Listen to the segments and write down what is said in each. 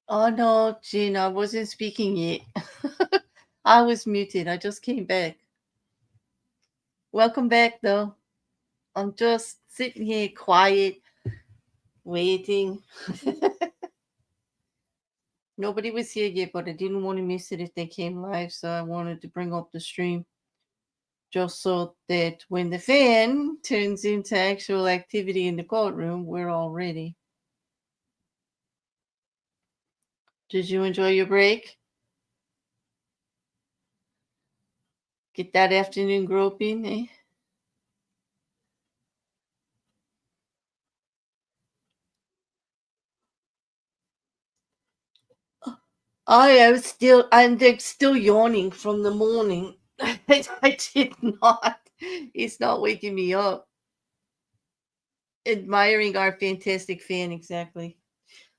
Oh no, Jean, I wasn't speaking yet. I was muted. I just came back. Welcome back, though. I'm just sitting here quiet, waiting. Nobody was here yet, but I didn't want to miss it if they came live, so I wanted to bring up the stream just so that when the fan turns into actual activity in the courtroom, we're all ready. Did you enjoy your break? Get that afternoon groping, eh? I'm still yawning from the morning. I did not. It's not waking me up. Admiring our fantastic fan, exactly.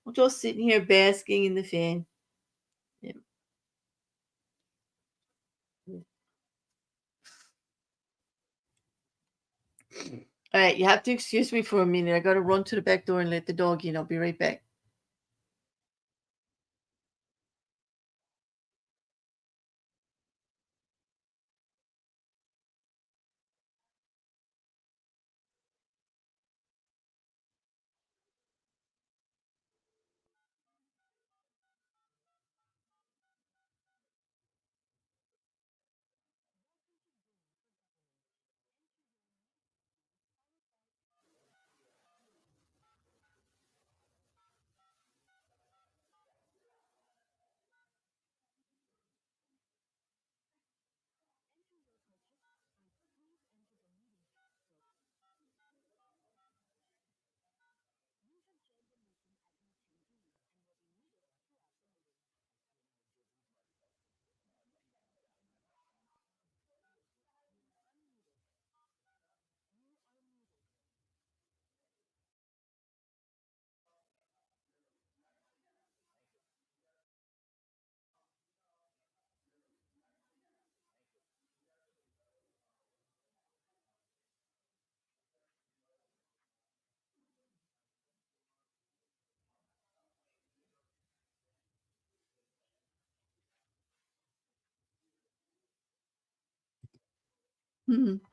I'm just sitting here basking in the fan. Yeah. All right, you have to excuse me for a minute. I got to run to the back door and let the dog in. I'll be right back.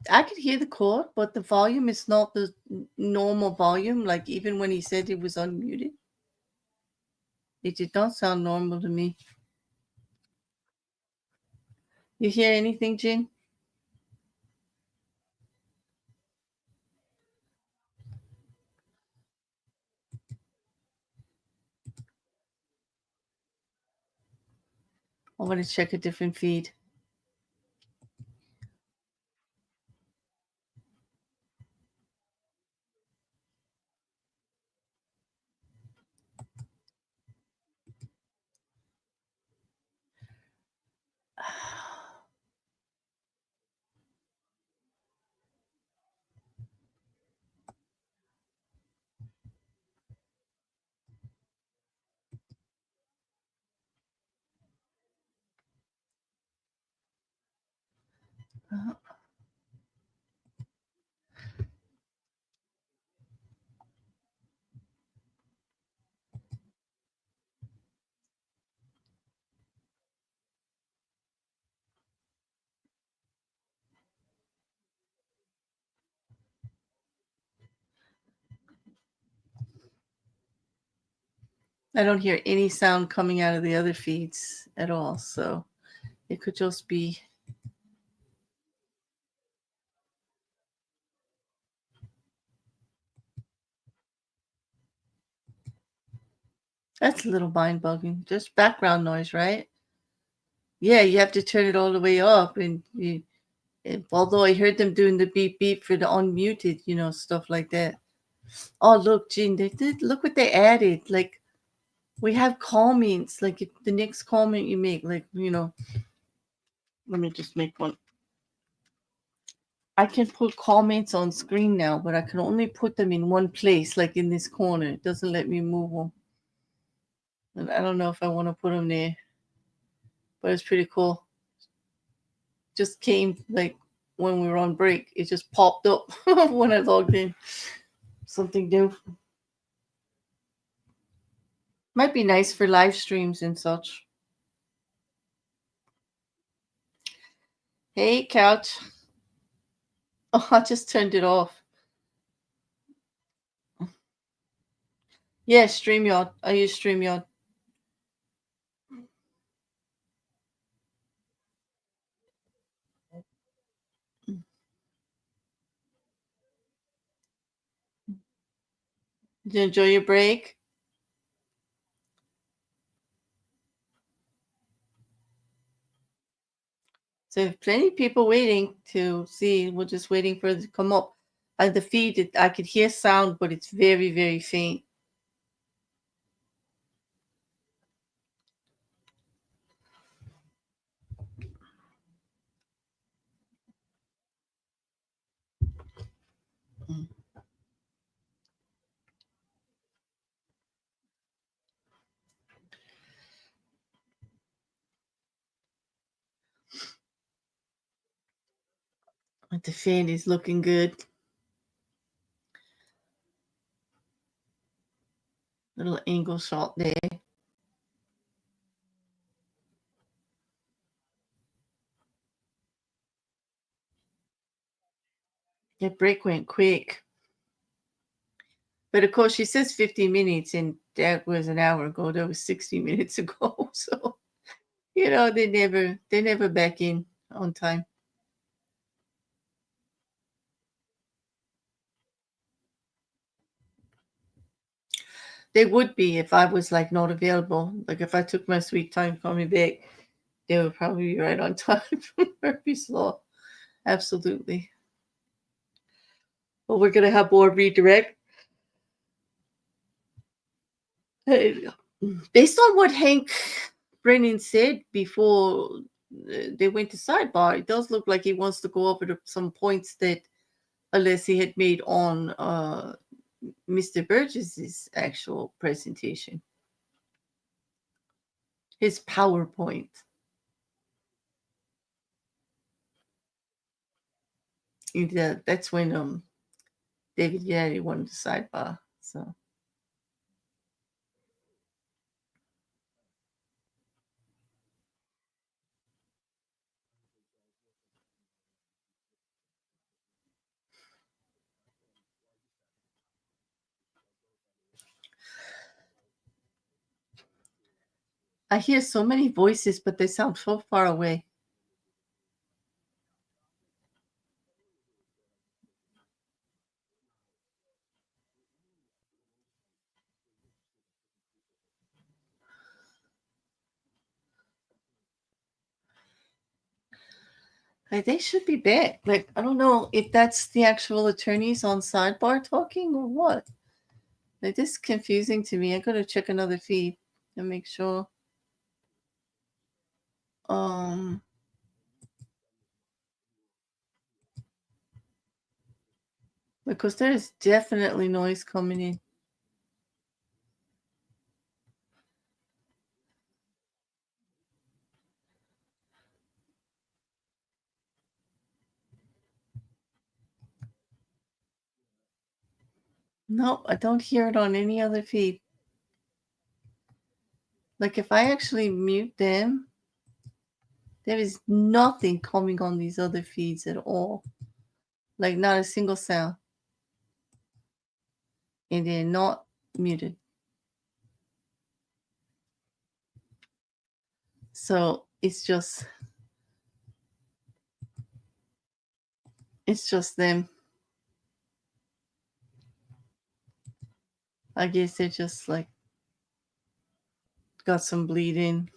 I could hear the court, but the volume is not the normal volume. Like even when he said it was unmuted, it did not sound normal to me. You hear anything, Jin? I want to check a different feed. I don't hear any sound coming out of the other feeds at all, so it could just be. That's a little mind bugging. Just background noise, right? Yeah, you have to turn it all the way up, and although I heard them doing the beep beep for the unmuted, stuff like that. Oh, look, Gene, look what they added. Like we have comments. Like if the next comment you make, like let me just make one. I can put comments on screen now, but I can only put them in one place, like in this corner. It doesn't let me move them. And I don't know if I want to put them there, but it's pretty cool. Just came like when we were on break. It just popped up when I logged in. Something new. Might be nice for live streams and such. Hey, couch. Oh, I just turned it off. Yeah, StreamYard. I use StreamYard. Did you enjoy your break? So plenty of people waiting to see. We're just waiting for it to come up. The feed, I could hear sound, but it's very, very faint. But the fan is looking good. Little angle shot there. The break went quick. But of course, she says 50 minutes, and that was an hour ago. That was 60 minutes ago. So, they never back in on time. They would be if I was like not available. Like if I took my sweet time coming back, they would probably be right on time from Murphy's Law. Absolutely. Well, we're gonna have more redirect. Based on what Hank Brennan said before they went to sidebar, it does look like he wants to go over some points that Alessi had made on Mr. Burgess's actual presentation, his PowerPoint. That's when David Yannetti wanted to sidebar. So I hear so many voices, but they sound so far away. Like, they should be back. Like, I don't know if that's the actual attorneys on sidebar talking or what. Like, this is confusing to me. I gotta check another feed and make sure. Um, because there is definitely noise coming in. Nope, I don't hear it on any other feed. Like, if I actually mute them, there is nothing coming on these other feeds at all. Like, not a single sound. And they're not muted. So it's just them. I guess they're just like got some bleeding.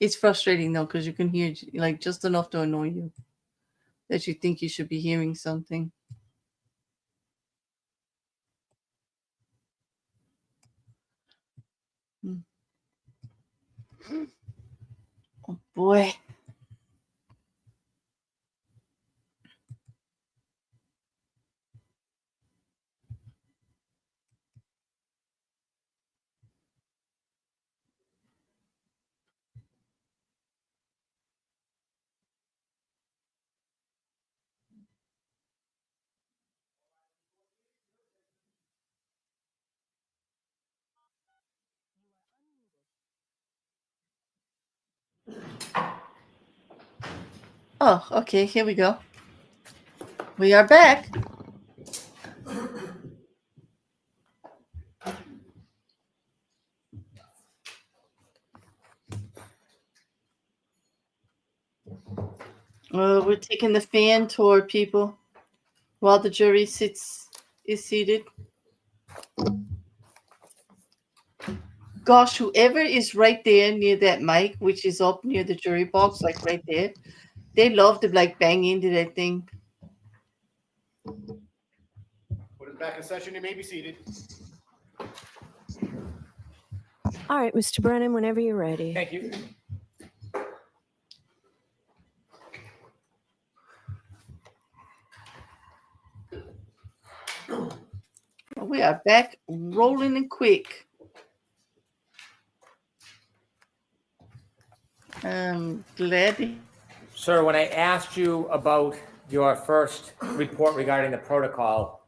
It's frustrating though, because you can hear like just enough to annoy you that you think you should be hearing something. Hmm. Oh boy. Oh, okay, here we go. We are back. We're taking the fan tour, people, while the jury is seated. Gosh, whoever is right there near that mic, which is up near the jury box, like right there, they love to like bang into that thing. Put it back in session. You may be seated. All right, Mr. Brennan, whenever you're ready. Thank you. We are back, rolling and quick. I'm glad. Sir, when I asked you about your first report regarding the protocol,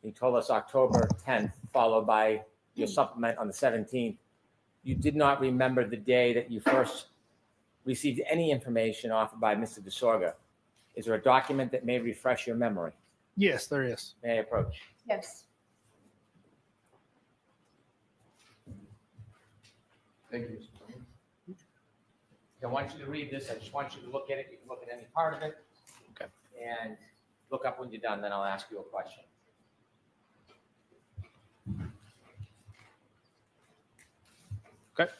you told us October 10th, followed by your supplement on the 17th. You did not remember the day that you first received any information offered by Mr. DeSorga. Is there a document that may refresh your memory? Yes, there is. May I approach? Yes. Thank you. I want you to read this. I just want you to look at it. You can look at any part of it. Okay. And look up when you're done, then I'll ask you a question. Okay.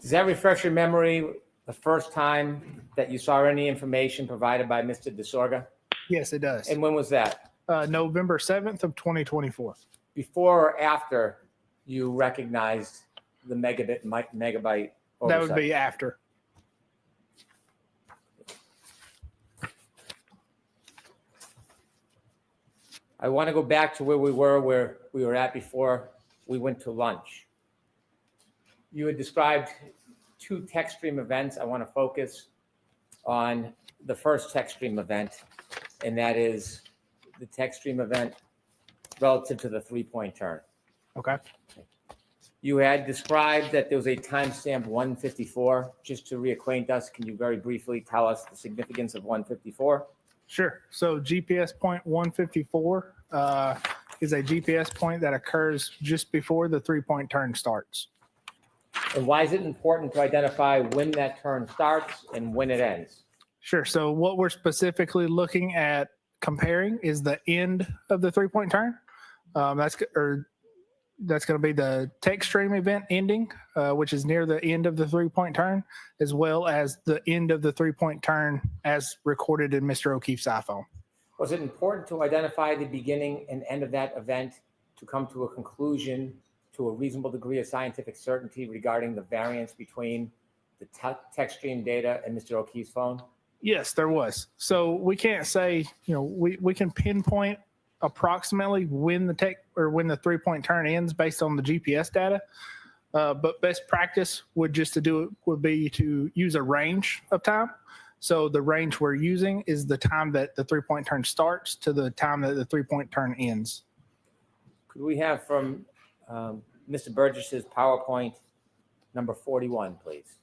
Does that refresh your memory the first time that you saw any information provided by Mr. DeSorga? Yes, it does. And when was that? November 7th of 2024. Before or after you recognized the megabyte oversight? That would be after. I want to go back to where we were at before we went to lunch. You had described two text stream events. I want to focus on the first text stream event, and that is the text stream event relative to the three-point turn. Okay. You had described that there was a timestamp 154. Just to reacquaint us, can you very briefly tell us the significance of 154? Sure. So GPS point 154 is a GPS point that occurs just before the three-point turn starts. And why is it important to identify when that turn starts and when it ends? Sure. So what we're specifically looking at comparing is the end of the three-point turn. That's going to be the text stream event ending, which is near the end of the three-point turn, as well as the end of the three-point turn as recorded in Mr. O'Keefe's iPhone. Was it important to identify the beginning and end of that event to come to a conclusion to a reasonable degree of scientific certainty regarding the variance between the text stream data and Mr. O'Keefe's phone? Yes, there was. So we can't say, we can pinpoint approximately when the three-point turn ends based on the GPS data. But best practice would be to use a range of time. So the range we're using is the time that the three-point turn starts to the time that the three-point turn ends. Could we have from Mr. Burgess's PowerPoint number 41, please?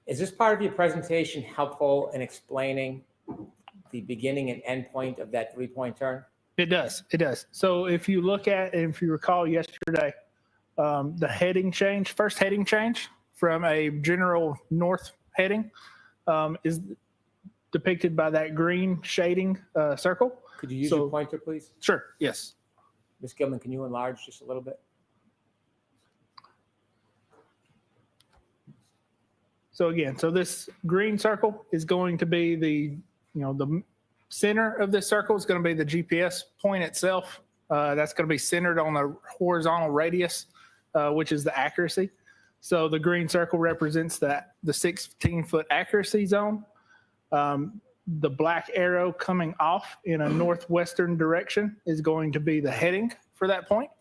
Is this part of your presentation helpful in explaining the beginning and end point of that three-point turn? It does. It does. So if you recall yesterday, the first heading change from a general north heading is depicted by that green shading circle. Could you use your pointer, please? Sure. Yes. Ms. Gilman, can you enlarge just a little bit? So again, this green circle is going to be the center of this circle is going to be the GPS point itself. That's going to be centered on the horizontal radius, which is the accuracy. So the green circle represents the 16-foot accuracy zone. The black arrow coming off in a northwestern direction is going to be the heading for that point.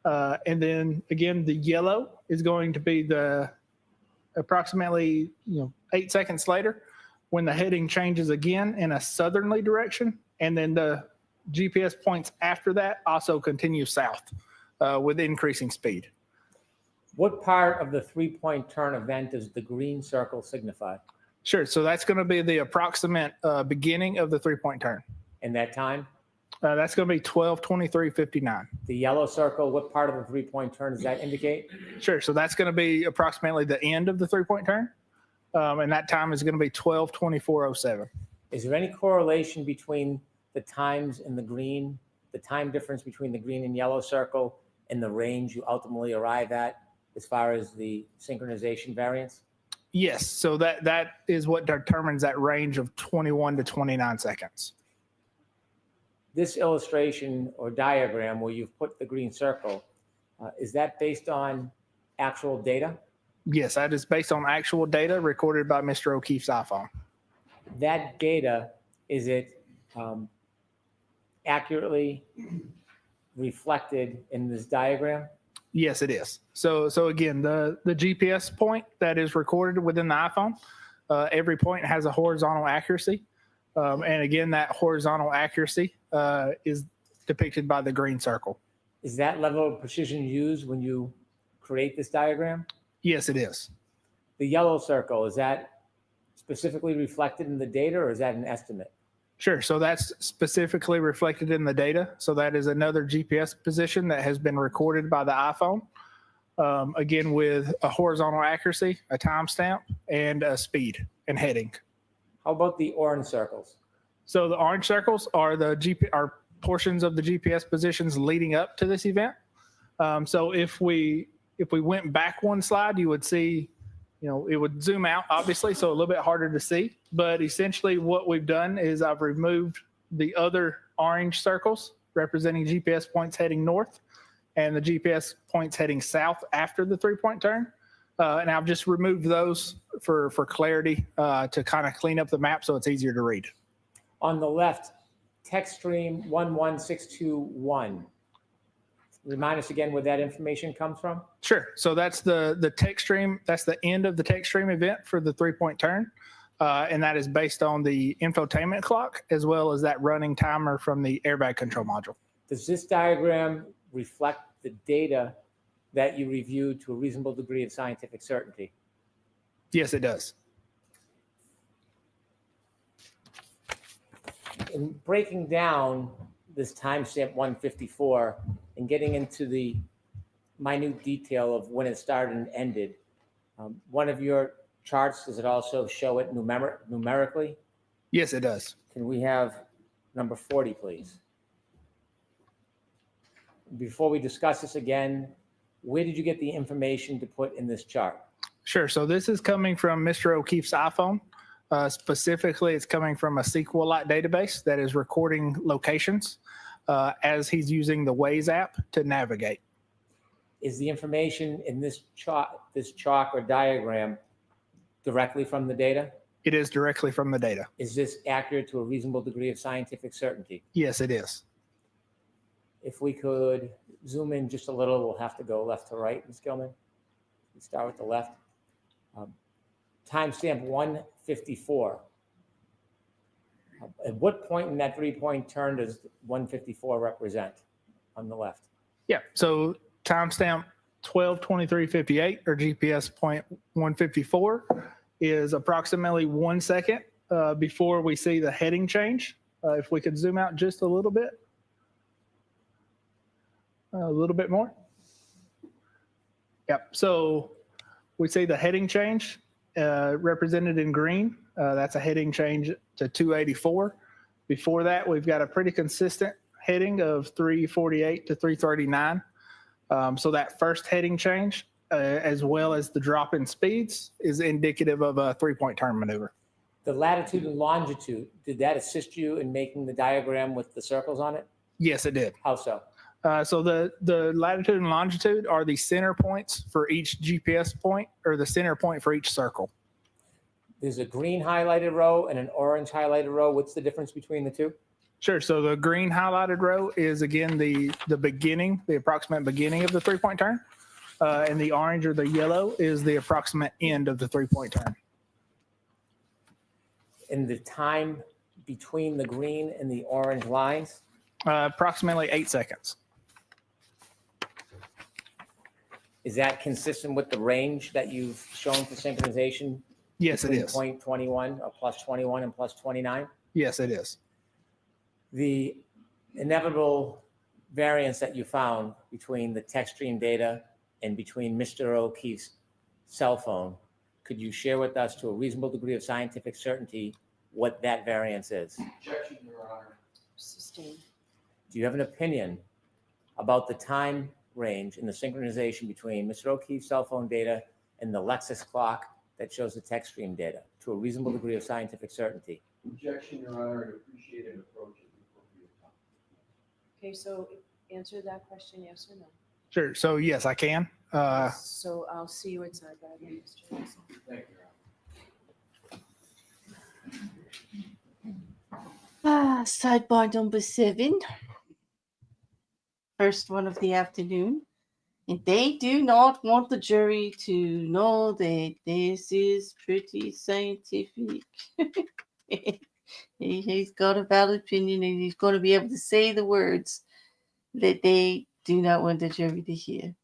And then again, the yellow is going to be the approximately 8 seconds later when the heading changes again in a southerly direction. And then the GPS points after that also continue south with increasing speed. What part of the 3-point turn event does the green circle signify? Sure. So that's going to be the approximate beginning of the 3-point turn. And that time? That's going to be 12:23:59. The yellow circle, what part of the 3-point turn does that indicate? Sure. So that's going to be approximately the end of the 3-point turn. And that time is going to be 12:24:07. Is there any correlation between the times in the green, the time difference between the green and yellow circle and the range you ultimately arrive at as far as the synchronization variance? Yes. So that is what determines that range of 21 to 29 seconds. This illustration or diagram where you've put the green circle, is that based on actual data? Yes, that is based on actual data recorded by Mr. O'Keefe's iPhone. That data, is it accurately reflected in this diagram? Yes, it is. So again, the GPS point that is recorded within the iPhone, every point has a horizontal accuracy. And again, that horizontal accuracy is depicted by the green circle. Is that level of precision used when you create this diagram? Yes, it is. The yellow circle, is that specifically reflected in the data or is that an estimate? Sure. So that's specifically reflected in the data. So that is another GPS position that has been recorded by the iPhone. Again, with a horizontal accuracy, a timestamp, and a speed and heading. How about the orange circles? So the orange circles are are portions of the GPS positions leading up to this event. So if we went back one slide, you would see, it would zoom out, obviously, so a little bit harder to see. But essentially what we've done is I've removed the other orange circles representing GPS points heading north and the GPS points heading south after the 3-point turn. And I've just removed those for clarity to kind of clean up the map so it's easier to read. On the left, text stream 11621. Remind us again where that information comes from? Sure. So that's the text stream. That's the end of the text stream event for the 3-point turn. And that is based on the infotainment clock as well as that running timer from the airbag control module. Does this diagram reflect the data that you reviewed to a reasonable degree of scientific certainty? Yes, it does. In breaking down this timestamp 154 and getting into the minute detail of when it started and ended, one of your charts, does it also show it numerically? Yes, it does. Can we have number 40, please? Before we discuss this again, where did you get the information to put in this chart? Sure. So this is coming from Mr. O'Keefe's iPhone. Specifically, it's coming from a SQLite database that is recording locations as he's using the Waze app to navigate. Is the information in this chalk or diagram directly from the data? It is directly from the data. Is this accurate to a reasonable degree of scientific certainty? Yes, it is. If we could zoom in just a little, we'll have to go left to right, Ms. Gilman. We start with the left. Timestamp 154. At what point in that 3-point turn does 154 represent on the left? Yeah. So timestamp 12:23:58 or GPS point 154 is approximately 1 second before we see the heading change. If we could zoom out just a little bit. A little bit more. Yep. So we see the heading change represented in green. That's a heading change to 284. Before that, we've got a pretty consistent heading of 348 to 339. So that first heading change, as well as the drop in speeds, is indicative of a 3-point turn maneuver. The latitude and longitude, did that assist you in making the diagram with the circles on it? Yes, it did. How so? So the latitude and longitude are the center points for each GPS point or the center point for each circle. There's a green highlighted row and an orange highlighted row. What's the difference between the two? Sure. So the green highlighted row is again the beginning, the approximate beginning of the 3-point turn, and the orange or the yellow is the approximate end of the 3-point turn. In the time between the green and the orange lines, Approximately 8 seconds. is that consistent with the range that you've shown for synchronization? Yes, it between is. Point 21 or plus 21 and plus 29? Yes, it is. The inevitable variance that you found between the text stream data and between Mr. O'Keefe's cell phone, could you share with us to a reasonable degree of scientific certainty what that variance is? Objection, Your Honor. Sustained. Do you have an opinion about the time range in the synchronization between Mr. O'Keefe's cell phone data and the Lexus clock that shows the text stream data to a reasonable degree of scientific certainty? Objection, Your Honor. I'd appreciate an approach at the appropriate time. Okay, so answer that question, yes or no. Sure. So yes, I can. So I'll see you at side by then, Mr. Wilson. Thank you, Your Honor. Sidebar number 7. First one of the afternoon. And they do not want the jury to know that this is pretty scientific. He's got a valid opinion and he's going to be able to say the words that they do not want the jury to hear.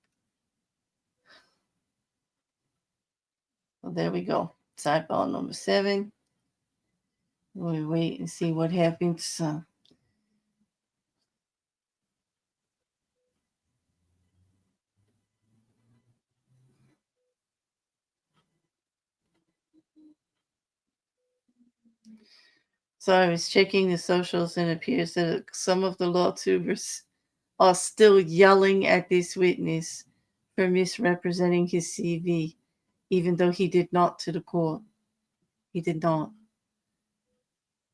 Well, there we go. Sidebar number 7. We'll wait and see what happens. So I was checking the socials and it appears that some of the law tubers are still yelling at this witness for misrepresenting his CV, even though he did not to the court. He did not.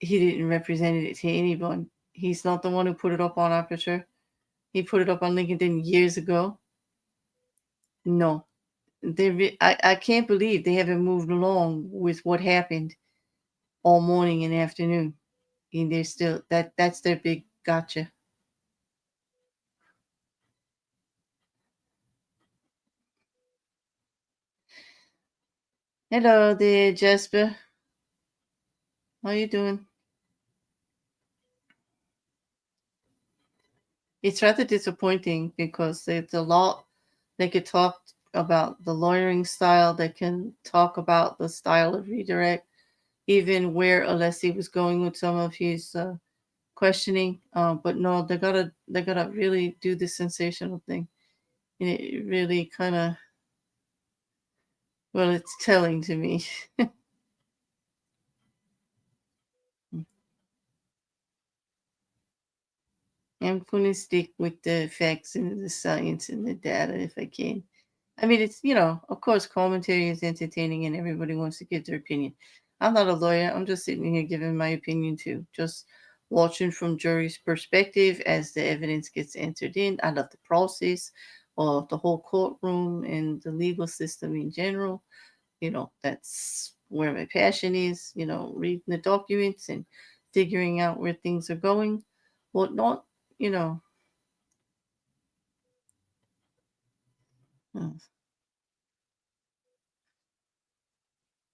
He didn't represent it to anyone. He's not the one who put it up on Arpeture. He put it up on LinkedIn years ago. No. I can't believe they haven't moved along with what happened all morning and afternoon. And they're still that's their big gotcha. Hello there, Jasper. How you doing? It's rather disappointing because there's a lot they could talk about the lawyering style. They can talk about the style of redirect, even where Alessi was going with some of his questioning. But no, they gotta really do the sensational thing. And it really kind of, well, it's telling to me. I'm going to stick with the facts and the science and the data if I can. I mean, it's, of course, commentary is entertaining and everybody wants to give their opinion. I'm not a lawyer. I'm just sitting here giving my opinion too. Just watching from jury's perspective as the evidence gets entered in. I love the process of the whole courtroom and the legal system in general. That's where my passion is, reading the documents and figuring out where things are going, whatnot.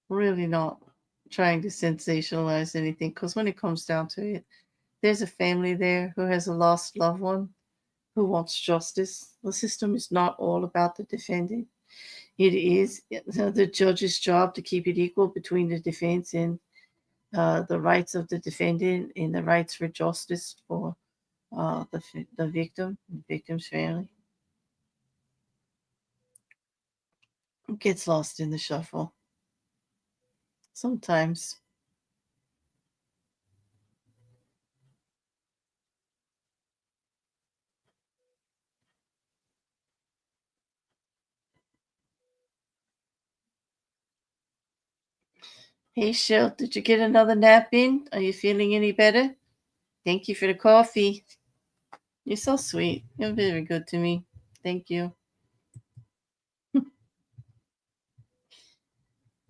Really not trying to sensationalize anything, because when it comes down to it, there's a family there who has a lost loved one who wants justice. The system is not all about the defendant. It is the judge's job to keep it equal between the defense and the rights of the defendant and the rights for justice for the victim's family. It gets lost in the shuffle sometimes. Hey, Shell, did you get another nap in? Are you feeling any better? Thank you for the coffee. You're so sweet. You're very good to me. Thank you.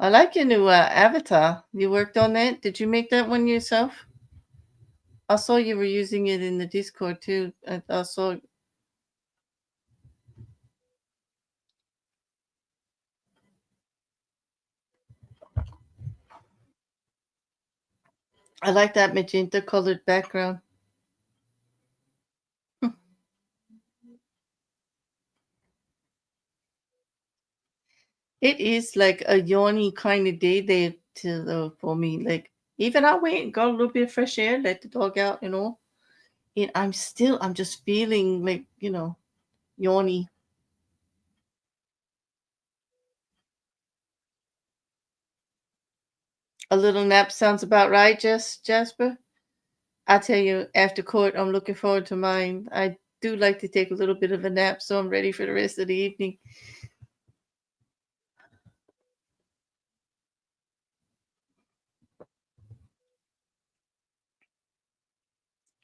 I like your new avatar. You worked on that? Did you make that one yourself? I saw you were using it in the Discord too. I saw. I like that magenta colored background. It is like a yawny kind of day there for me. Like even I went and got a little bit of fresh air, let the dog out, and I'm just feeling like, yawny. A little nap sounds about right, Jasper. I tell you, after court, I'm looking forward to mine. I do like to take a little bit of a nap, so I'm ready for the rest of the evening.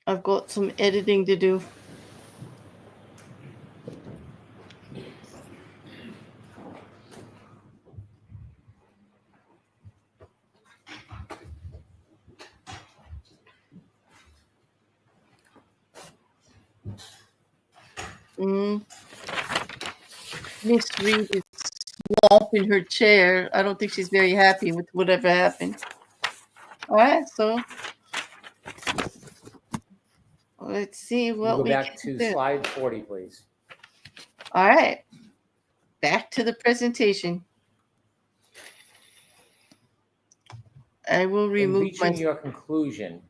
I've got some editing to do. Miss Reed is in her chair. I don't think she's very happy with whatever happened. All right, so let's see what Go we back can to do. slide 40, please. All right, back to the presentation. I will In remove reaching my. your conclusion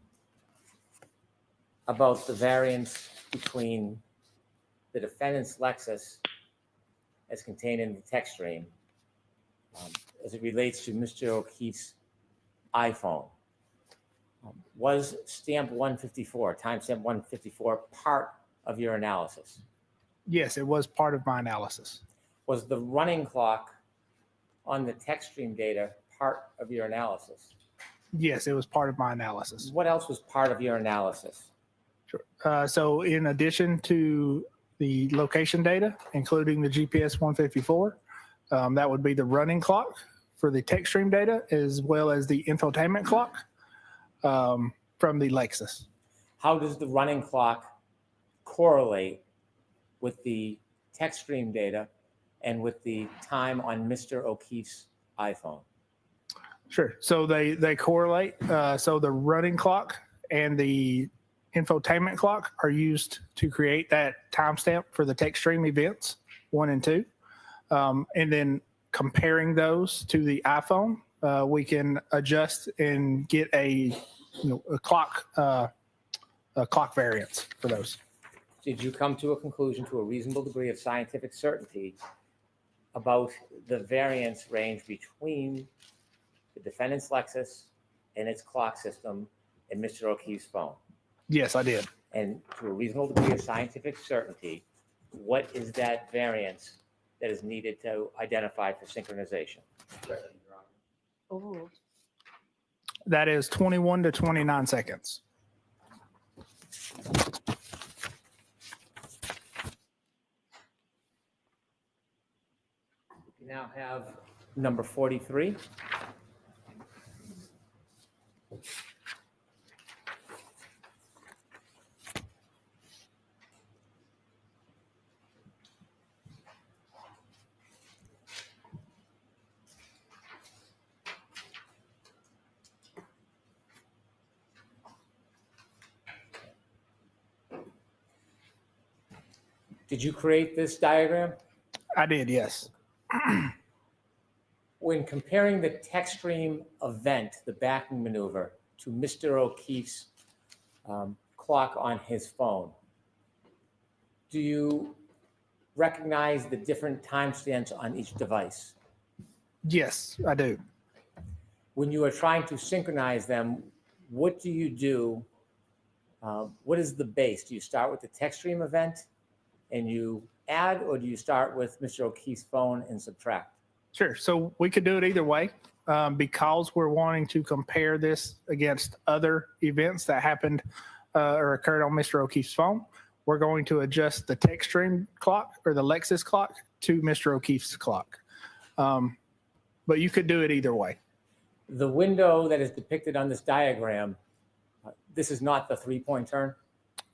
about the variance between the defendant's Lexus as contained in the text stream as it relates to Mr. O'Keefe's iPhone. Was stamp 154, timestamp 154, part of your analysis? Yes, it was part of my analysis. Was the running clock on the text stream data part of your analysis? Yes, it was part of my analysis. What else was part of your analysis? Sure. So in addition to the location data, including the GPS 154, that would be the running clock for the text stream data, as well as the infotainment clock from the Lexus. How does the running clock correlate with the text stream data and with the time on Mr. O'Keefe's iPhone? Sure. So they correlate. So the running clock and the infotainment clock are used to create that timestamp for the text stream events 1 and 2. And then comparing those to the iPhone, we can adjust and get a clock variance for those. Did you come to a conclusion to a reasonable degree of scientific certainty about the variance range between the defendant's Lexus and its clock system and Mr. O'Keefe's phone? Yes, I did. And to a reasonable degree of scientific certainty, what is that variance that is needed to identify for synchronization? Oh, That is 21 to 29 seconds. We now have number 43. Did you create this diagram? I did, yes. When comparing the text stream event, the backing maneuver, to Mr. O'Keefe's clock on his phone, do you recognize the different timestamps on each device? Yes, I do. When you are trying to synchronize them, what do you do? What is the base? Do you start with the text stream event and you add, or do you start with Mr. O'Keefe's phone and subtract? Sure. So we could do it either way because we're wanting to compare this against other events that happened or occurred on Mr. O'Keefe's phone. We're going to adjust the text stream clock or the Lexus clock to Mr. O'Keefe's clock. But you could do it either way. The window that is depicted on this diagram This is not the 3-point turn.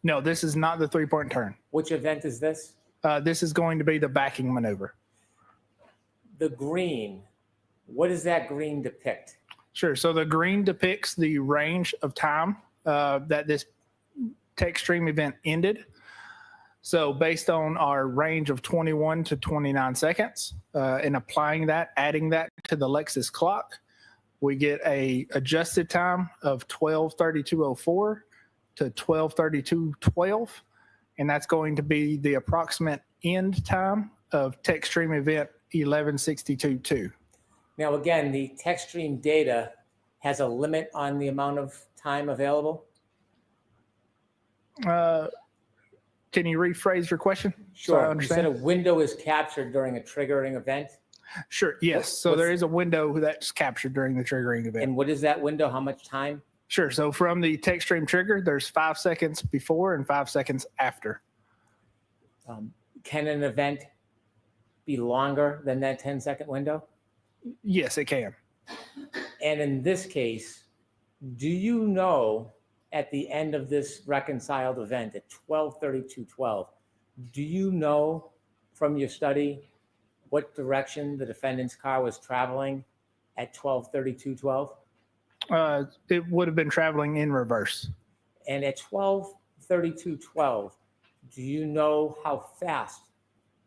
No, this is not the 3-point turn. Which event is this? This is going to be the backing maneuver. The green. What does that green depict? Sure. So the green depicts the range of time that this tech stream event ended. So based on our range of 21 to 29 seconds and applying that, adding that to the Lexus clock, we get a adjusted time of 12:32:04 to 12:32:12. And that's going to be the approximate end time of tech stream event 11:62:2. Now, again, the tech stream data has a limit on the amount of time available. Can you rephrase your question? So I Sure. You understand. said a window is captured during a triggering event. Sure. Yes. So What's- there is a window that's captured during the triggering event. And what is that window? How much time? Sure. So from the tech stream trigger, there's 5 seconds before and 5 seconds after. Can an event be longer than that 10-second window? Yes, it can. And in this case, do you know at the end of this reconciled event at 12:32:12, do you know from your study what direction the defendant's car was traveling at 12:32:12? It would have been traveling in reverse. And at 12:32:12, do you know how fast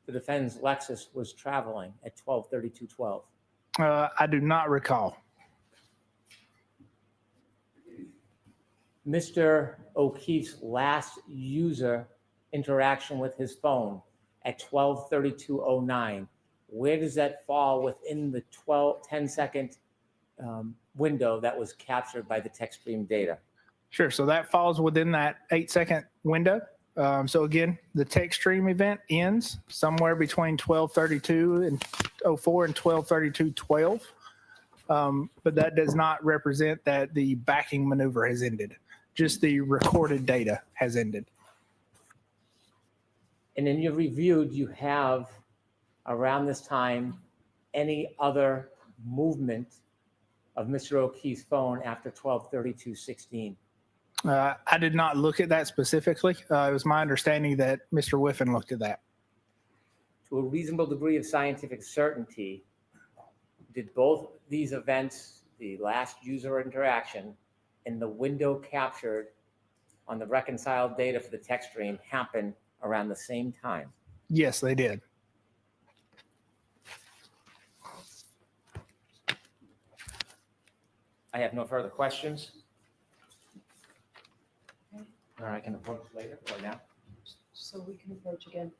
the defendant's Lexus was traveling at 12:32:12? I do not recall. Mr. O'Keefe's last user interaction with his phone at 12:32:09, where does that fall within the 10-second window that was captured by the tech stream data? Sure. So that falls within that 8-second window. So again, the tech stream event ends somewhere between 12:32:04 and 12:32:12. But that does not represent that the backing maneuver has ended. Just the recorded data has ended. And in your review, do you have around this time any other movement of Mr. O'Keefe's phone after 12:32:16? I did not look at that specifically. It was my understanding that Mr. Whiffen looked at that. To a reasonable degree of scientific certainty, did both these events, the last user interaction and the window captured on the reconciled data for the tech stream, happen around the same time? Yes, they did. I have no further questions. Or I can approach later or now. So we can approach again.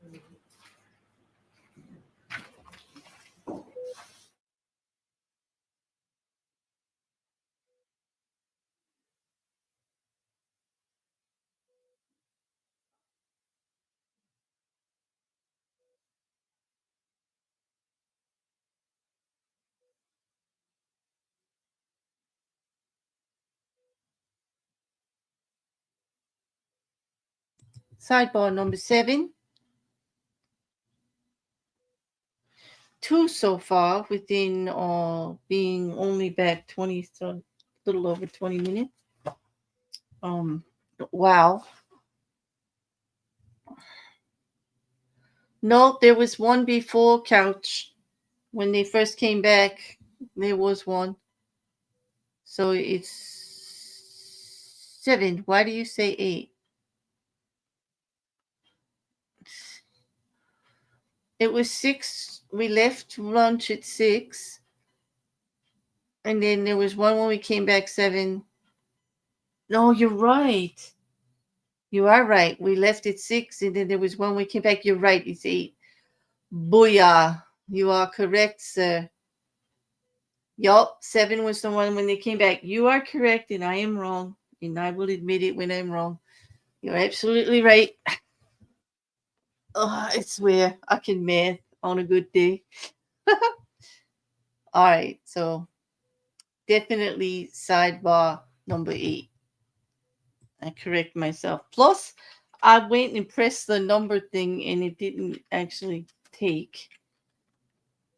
Sidebar number 7. 2 so far within being only back 20, so a little over 20 minutes. Wow. No, there was one before Couch. When they first came back, there was one. So it's 7. Why do you say 8? It was 6. We left lunch at 6. And then there was one when we came back 7. No, you're right. You are right. We left at 6, and then there was one we came back. You're right. It's 8. Booyah. You are correct, sir. Yup. 7 was the one when they came back. You are correct, and I am wrong. And I will admit it when I'm wrong. You're absolutely right. Oh, I swear I can math on a good day. All right. So definitely sidebar number 8. I correct myself. Plus, I went and pressed the number thing and it didn't actually take.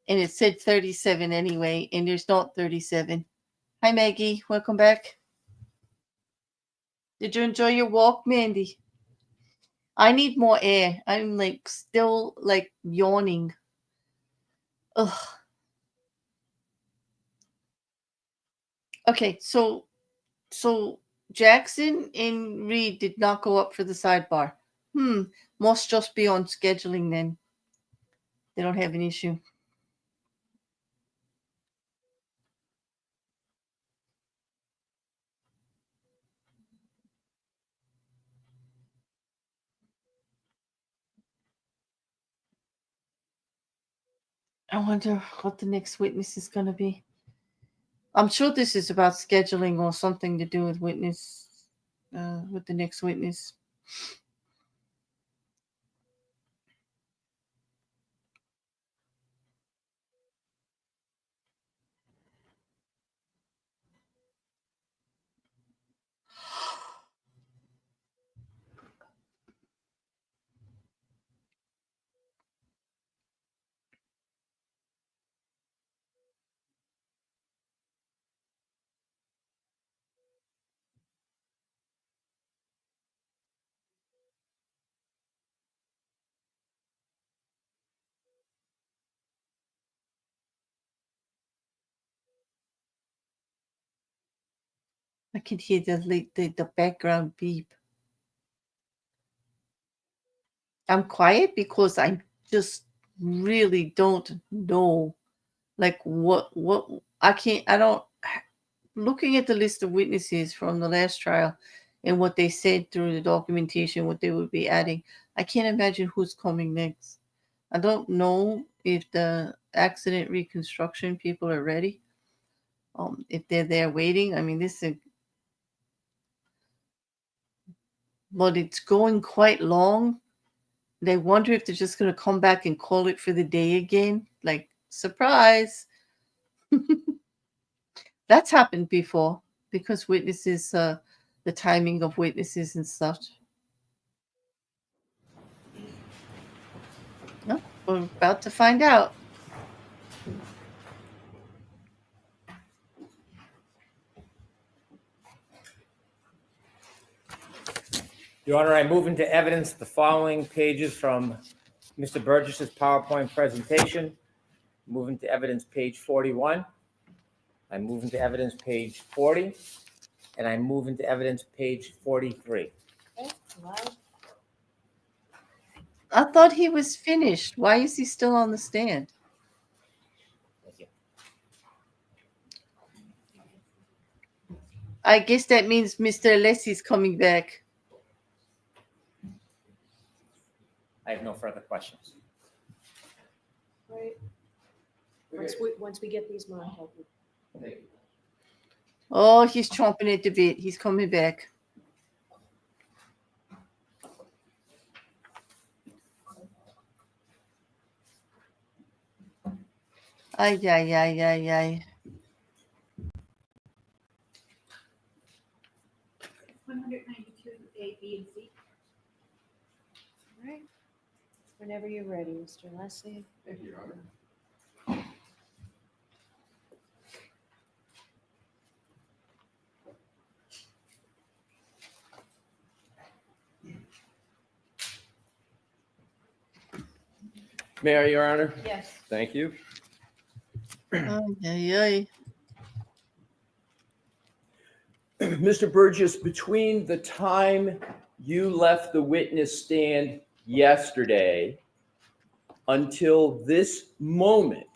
And it said 37 anyway, and there's not 37. Hi, Maggie. Welcome back. Did you enjoy your walk, Mandy? I need more air. I'm like still like yawning. Ugh. Okay, so Jackson and Reed did not go up for the sidebar. Must just be on scheduling then. They don't have an issue. I wonder what the next witness is going to be. I'm sure this is about scheduling or something to do with with the next witness. I can hear the background beep. I'm quiet because I just really don't know, like what I don't. Looking at the list of witnesses from the last trial and what they said through the documentation, what they would be adding, I can't imagine who's coming next. I don't know if the accident reconstruction people are ready. If they're there waiting, I mean, but it's going quite long. They wonder if they're just going to come back and call it for the day again. Like, surprise. That's happened before because witnesses, the timing of witnesses and such. No, we're about to find out. Your Honor, I move into evidence the following pages from Mr. Burgess's PowerPoint presentation. Move into evidence page 41. I move into evidence page 40. And I move into evidence page 43. Okay, loud. I thought he was finished. Why is he still on the stand? Thank you. I guess that means Mr. Alessi's coming back. I have no further questions. All right. Once we get these marked, I'll be- Thank you. Oh, he's chomping at the bit. He's coming back. Ay, ay, ay, ay, ay. 192 A, B, and C. all right. Whenever you're ready, Mr. Alessi. Thank you, Your Honor. May I, Your Honor? Yes. Thank you. Ay, ay, ay. Mr. Burgess, between the time you left the witness stand yesterday until this moment,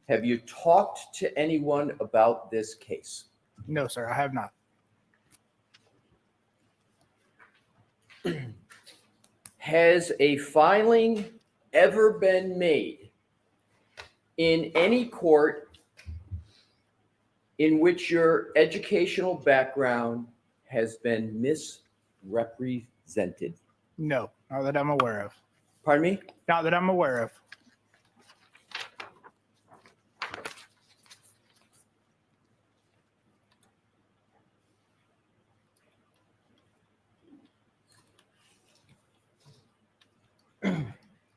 have you talked to anyone about this case? No, sir, I have not. Has a filing ever been made in any court in which your educational background has been misrepresented? No, not that I'm aware of. Pardon me? Not that I'm aware of.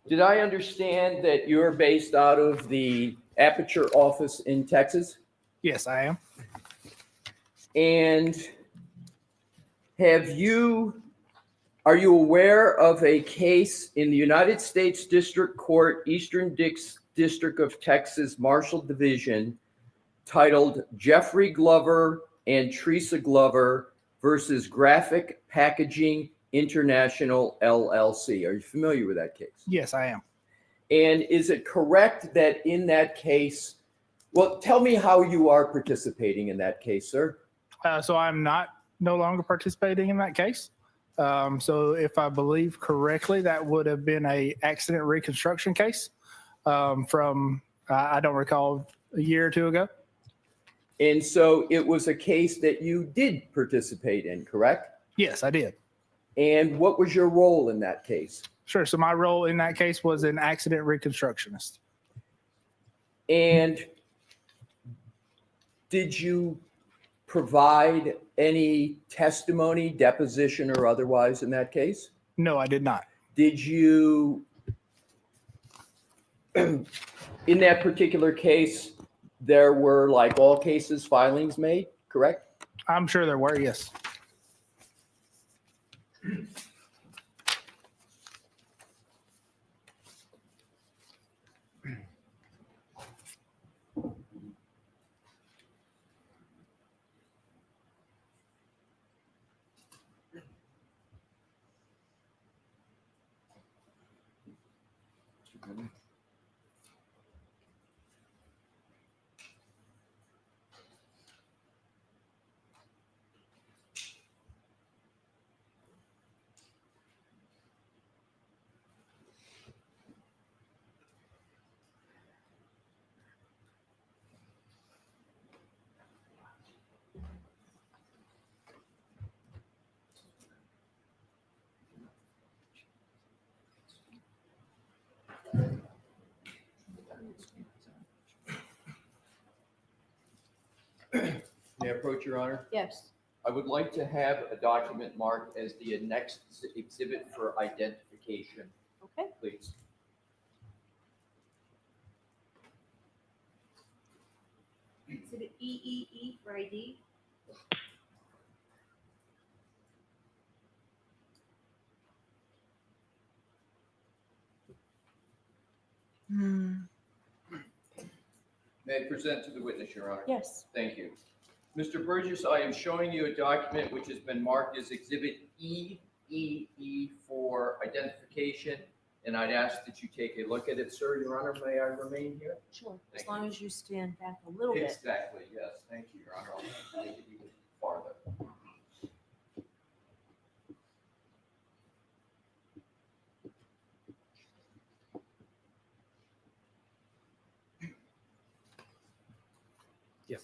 Did I understand that you're based out of the Apeture office in Texas? Yes, I am. And Are you aware of a case in the United States District Court, Eastern District of Texas, Marshall Division, titled Jeffrey Glover and Teresa Glover versus Graphic Packaging International LLC? Are you familiar with that case? Yes, I am. And is it correct that in that case, well, tell me how you are participating in that case, sir? So I'm no longer participating in that case. So if I believe correctly, that would have been a accident reconstruction case from, I don't recall, a year or two ago. And so it was a case that you did participate in, correct? Yes, I did. And what was your role in that case? Sure. So my role in that case was an accident reconstructionist. And did you provide any testimony, deposition, or otherwise in that case? No, I did not. Did you, in that particular case, there were, like all cases, filings made, correct? I'm sure there were, yes. May I approach, Your Honor? Yes. I would like to have a document marked as the next exhibit for identification, Okay. please. Exhibit EEE for ID. May I present to the witness, Your Honor? Yes. Thank you. Mr. Burgess, I am showing you a document which has been marked as Exhibit EEE for identification, and I'd ask that you take a look at it, sir. Your Honor, may I remain here? Sure. As Thank long as you stand back a little bit. Exactly, yes. Thank you, Your Honor. I'll take it even farther. Yes.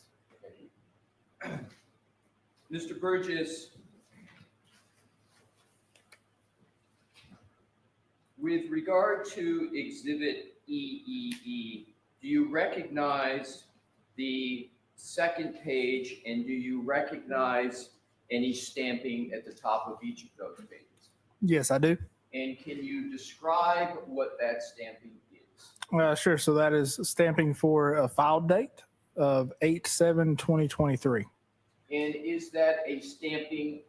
Mr. Burgess, with regard to Exhibit EEE, do you recognize the second page, and do you recognize any stamping at the top of each of those pages? Yes, I do. And can you describe what that stamping is? Sure. So that is stamping for a file date of 8/7/2023. And is that a stamping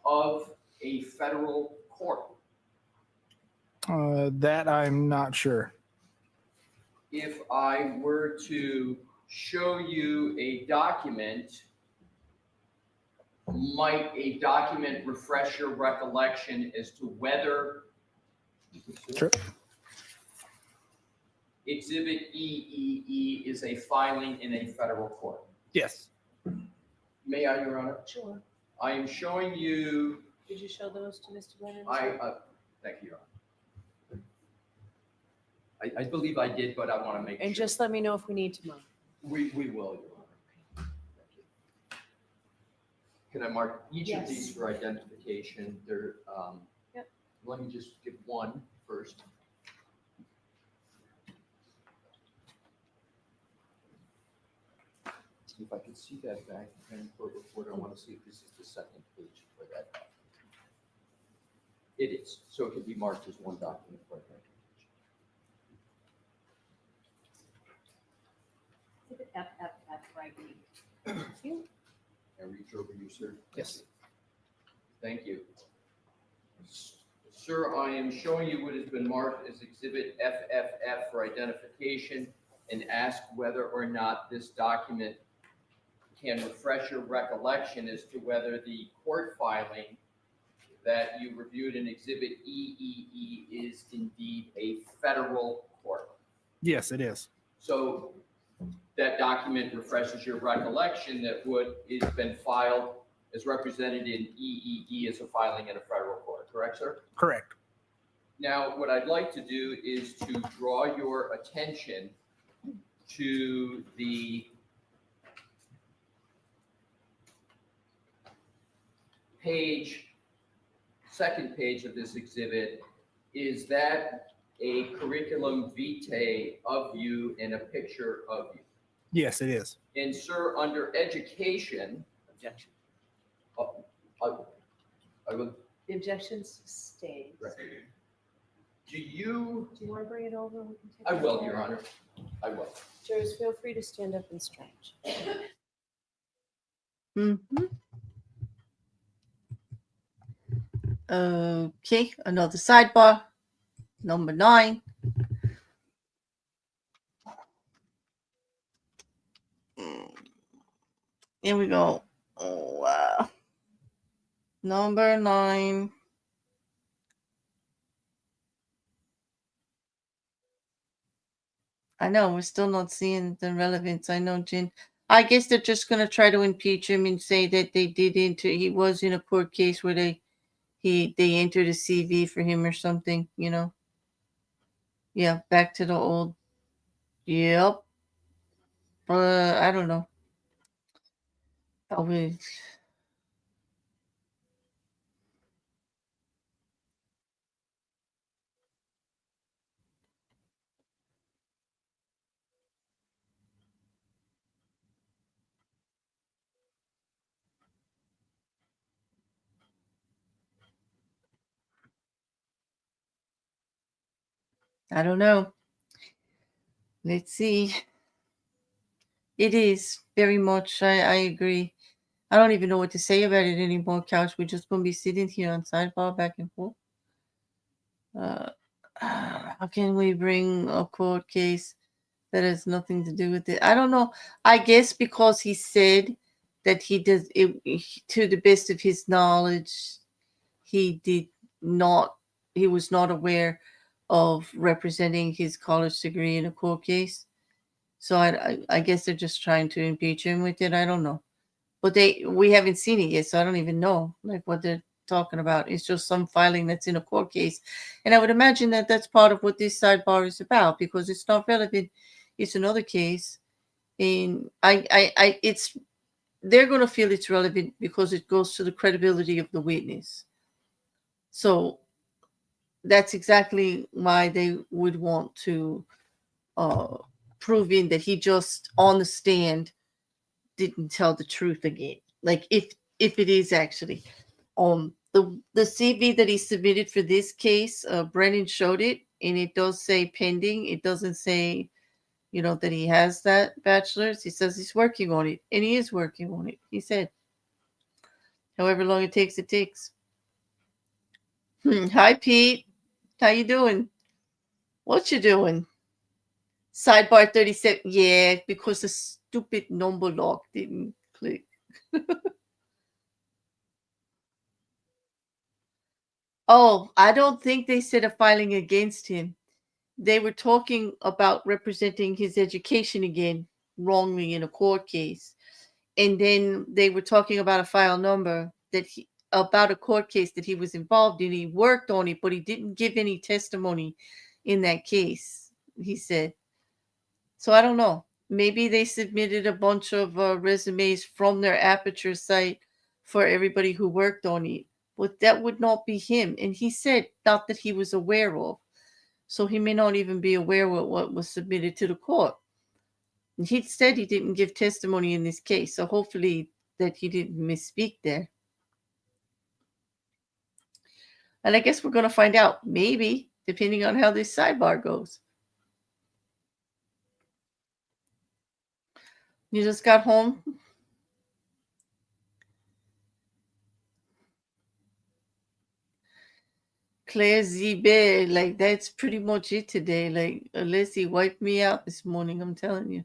of a federal court? That I'm not sure. If I were to show you a document, might a document refresh your recollection as to whether Sure. Exhibit EEE is a filing in a federal court? Yes. May I, Your Honor? Sure. I am showing you, Did you show those to Mr. Brennan? thank you, Your Honor. I believe I did, but I want to make sure. And just let me know if we need to mark. We will, Your Honor. Thank you. Can I mark each of Yes. these for identification? There, Yep. let me just give one first. See if I can see that back and court report. I want to see if this is the second page for that document. It is, so it can be marked as one document for identification. Exhibit FFF for ID. Thank you. I reach over you, sir. Yes. Thank you. Sir, I am showing you what has been marked as Exhibit FFF for identification and ask whether or not this document can refresh your recollection as to whether the court filing that you reviewed in Exhibit EEE is indeed a federal court. Yes, it is. So that document refreshes your recollection that what has been filed is represented in EEE as a filing in a federal court, correct, sir? Correct. Now, what I'd like to do is to draw your attention to the second page of this exhibit. Is that a curriculum vitae of you and a picture of you? Yes, it is. And sir, under education, Objection. I will, The objections stay. right. Do you, Do you want to bring it over? We can take I it will, over. Your Honor, I will. Jurors, feel free to stand up and stretch. Okay, another sidebar. Number 9. Here we go. Oh, wow. Number 9. I know, we're still not seeing the relevance. I know, Jen. I guess they're just going to try to impeach him and say that they did he was in a court case where they entered a CV for him or something, you know. Yeah, back to the old. Yep. I don't know. I don't know. Let's see. It is very much. I agree. I don't even know what to say about it anymore, Couch. We're just going to be sitting here on sidebar back and forth. How can we bring a court case that has nothing to do with it? I don't know. I guess because he said that he does it to the best of his knowledge, he was not aware of representing his college degree in a court case. So I guess they're just trying to impeach him with it. I don't know. But we haven't seen it yet, so I don't even know like what they're talking about. It's just some filing that's in a court case. And I would imagine that that's part of what this sidebar is about, because it's not relevant. It's another case. And they're going to feel it's relevant because it goes to the credibility of the witness. So that's exactly why they would want to prove in that he just on the stand didn't tell the truth again. Like if it is actually the CV that he submitted for this case, Brennan showed it, and it does say pending. It doesn't say, that he has that bachelor's. He says he's working on it, and he is working on it. He said, however long it takes, it takes. Hi, Pete. How you doing? What you doing? Sidebar 37. Yeah, because the stupid number lock didn't click. Oh, I don't think they said a filing against him. They were talking about representing his education again wrongly in a court case. And then they were talking about a file number about a court case that he was involved in. He worked on it, but he didn't give any testimony in that case, he said. So I don't know. Maybe they submitted a bunch of resumes from their Apeture site for everybody who worked on it. But that would not be him. And he said not that he was aware of. So he may not even be aware of what was submitted to the court. And he said he didn't give testimony in this case. So hopefully that he didn't misspeak there. And I guess we're going to find out, maybe, depending on how this sidebar goes. You just got home? Claire Z. Like, that's pretty much it today. Like, Alessi wiped me out this morning, I'm telling you.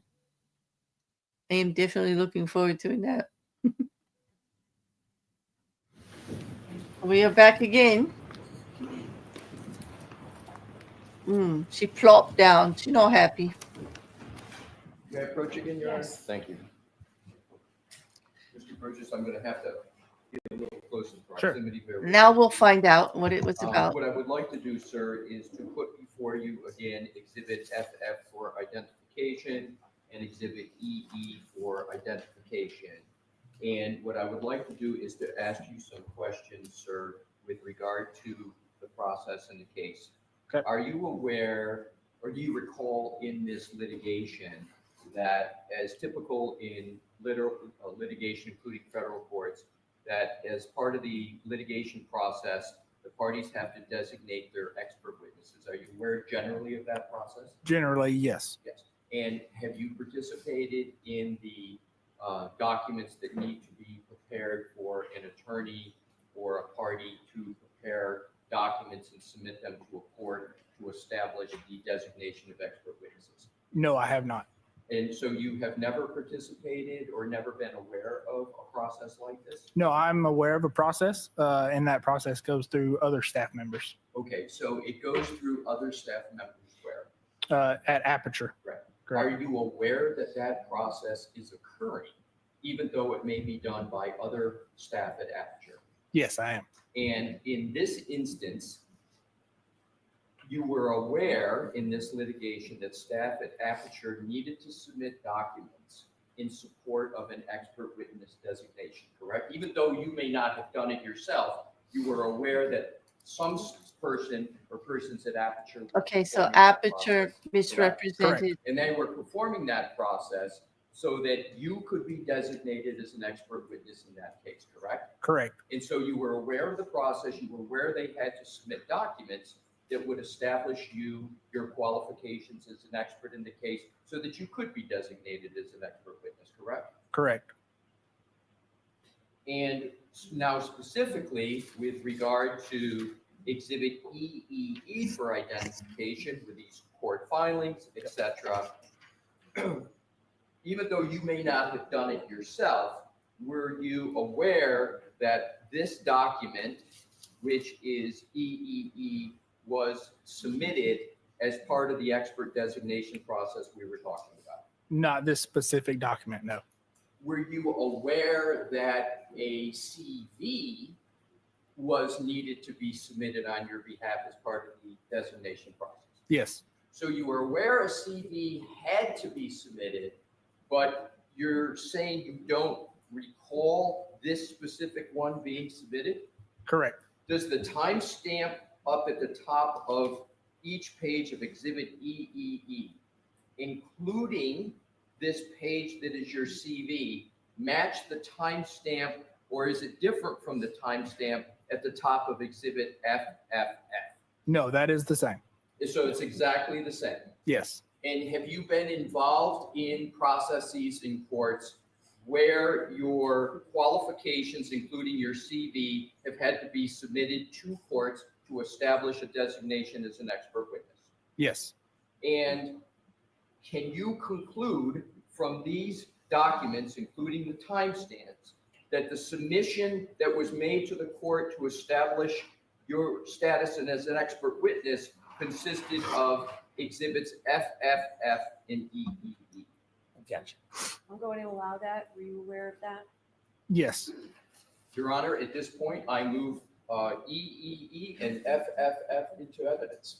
I am definitely looking forward to a nap. We are back again. She plopped down. She's not happy. May I approach again, Your Honor? Yes. Thank you. Mr. Burgess, I'm going to have to get a little closer Sure. proximity. Bear with Now me. we'll find out what it was about. What I would like to do, sir, is to put before you again Exhibit FF for identification and Exhibit EE for identification. And what I would like to do is to ask you some questions, sir, with regard to the process in the case. Okay. Are you aware, or do you recall in this litigation that, as typical in litigation, including federal courts, that as part of the litigation process, the parties have to designate their expert witnesses? Are you aware generally of that process? Generally, yes. Yes. And have you participated in the documents that need to be prepared for an attorney or a party to prepare documents and submit them to a court to establish the designation of expert witnesses? No, I have not. And so you have never participated or never been aware of a process like this? No, I'm aware of a process, and that process goes through other staff members Okay, so it goes through other staff members where? at Apeture. Right. Correct. Are you aware that that process is occurring, even though it may be done by other staff at Apeture? Yes, I am. And in this instance, you were aware in this litigation that staff at Apeture needed to submit documents in support of an expert witness designation, correct? Even though you may not have done it yourself, you were aware that some person or persons at Apeture. were Okay, so performing that Apeture process. misrepresented. And they were performing that process so that you could be designated as an expert witness in that case, correct? Correct. And so you were aware of the process, you were aware they had to submit documents that would establish your qualifications as an expert in the case so that you could be designated as an expert witness, correct? Correct. And now specifically with regard to Exhibit EEE for identification with these court filings, etc., even though you may not have done it yourself, were you aware that this document, which is EEE, was submitted as part of the expert designation process we were talking about? Not this specific document, no. Were you aware that a CV was needed to be submitted on your behalf as part of the designation process? Yes. So you were aware a CV had to be submitted, but you're saying you don't recall this specific one being submitted? Correct. Does the timestamp up at the top of each page of Exhibit EEE, including this page that is your CV, match the timestamp, or is it different from the timestamp at the top of Exhibit FFF? No, that is the same. So it's exactly the same. Yes. And have you been involved in processes in courts where your qualifications, including your CV, have had to be submitted to courts to establish a designation as an expert witness? Yes. And can you conclude from these documents, including the timestamps, that the submission that was made to the court to establish your status and as an expert witness consisted of Exhibits FFF and EEE? Objection. I'm going to allow that. Were you aware of that? Yes. Your Honor, at this point, I move EEE and FFF into evidence.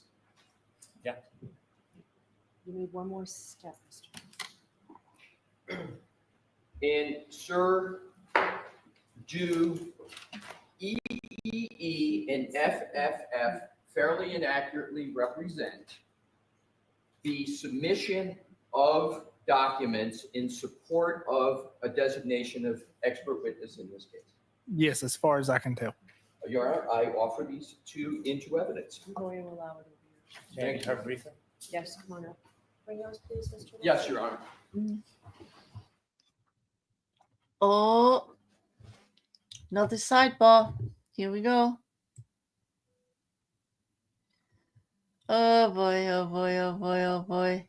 You need one more step, Mr. And sir, do EEE and FFF fairly and accurately represent the submission of documents in support of a designation of expert witness in this case? Yes, as far as I can tell. Your Honor, I offer these two into evidence. I'm going to allow it over here. May I have briefly? Yes, come on up. Bring those, please, Mr. Yes, Your Honor. Oh, another sidebar. Here we go. Oh boy, oh boy, oh boy, oh boy.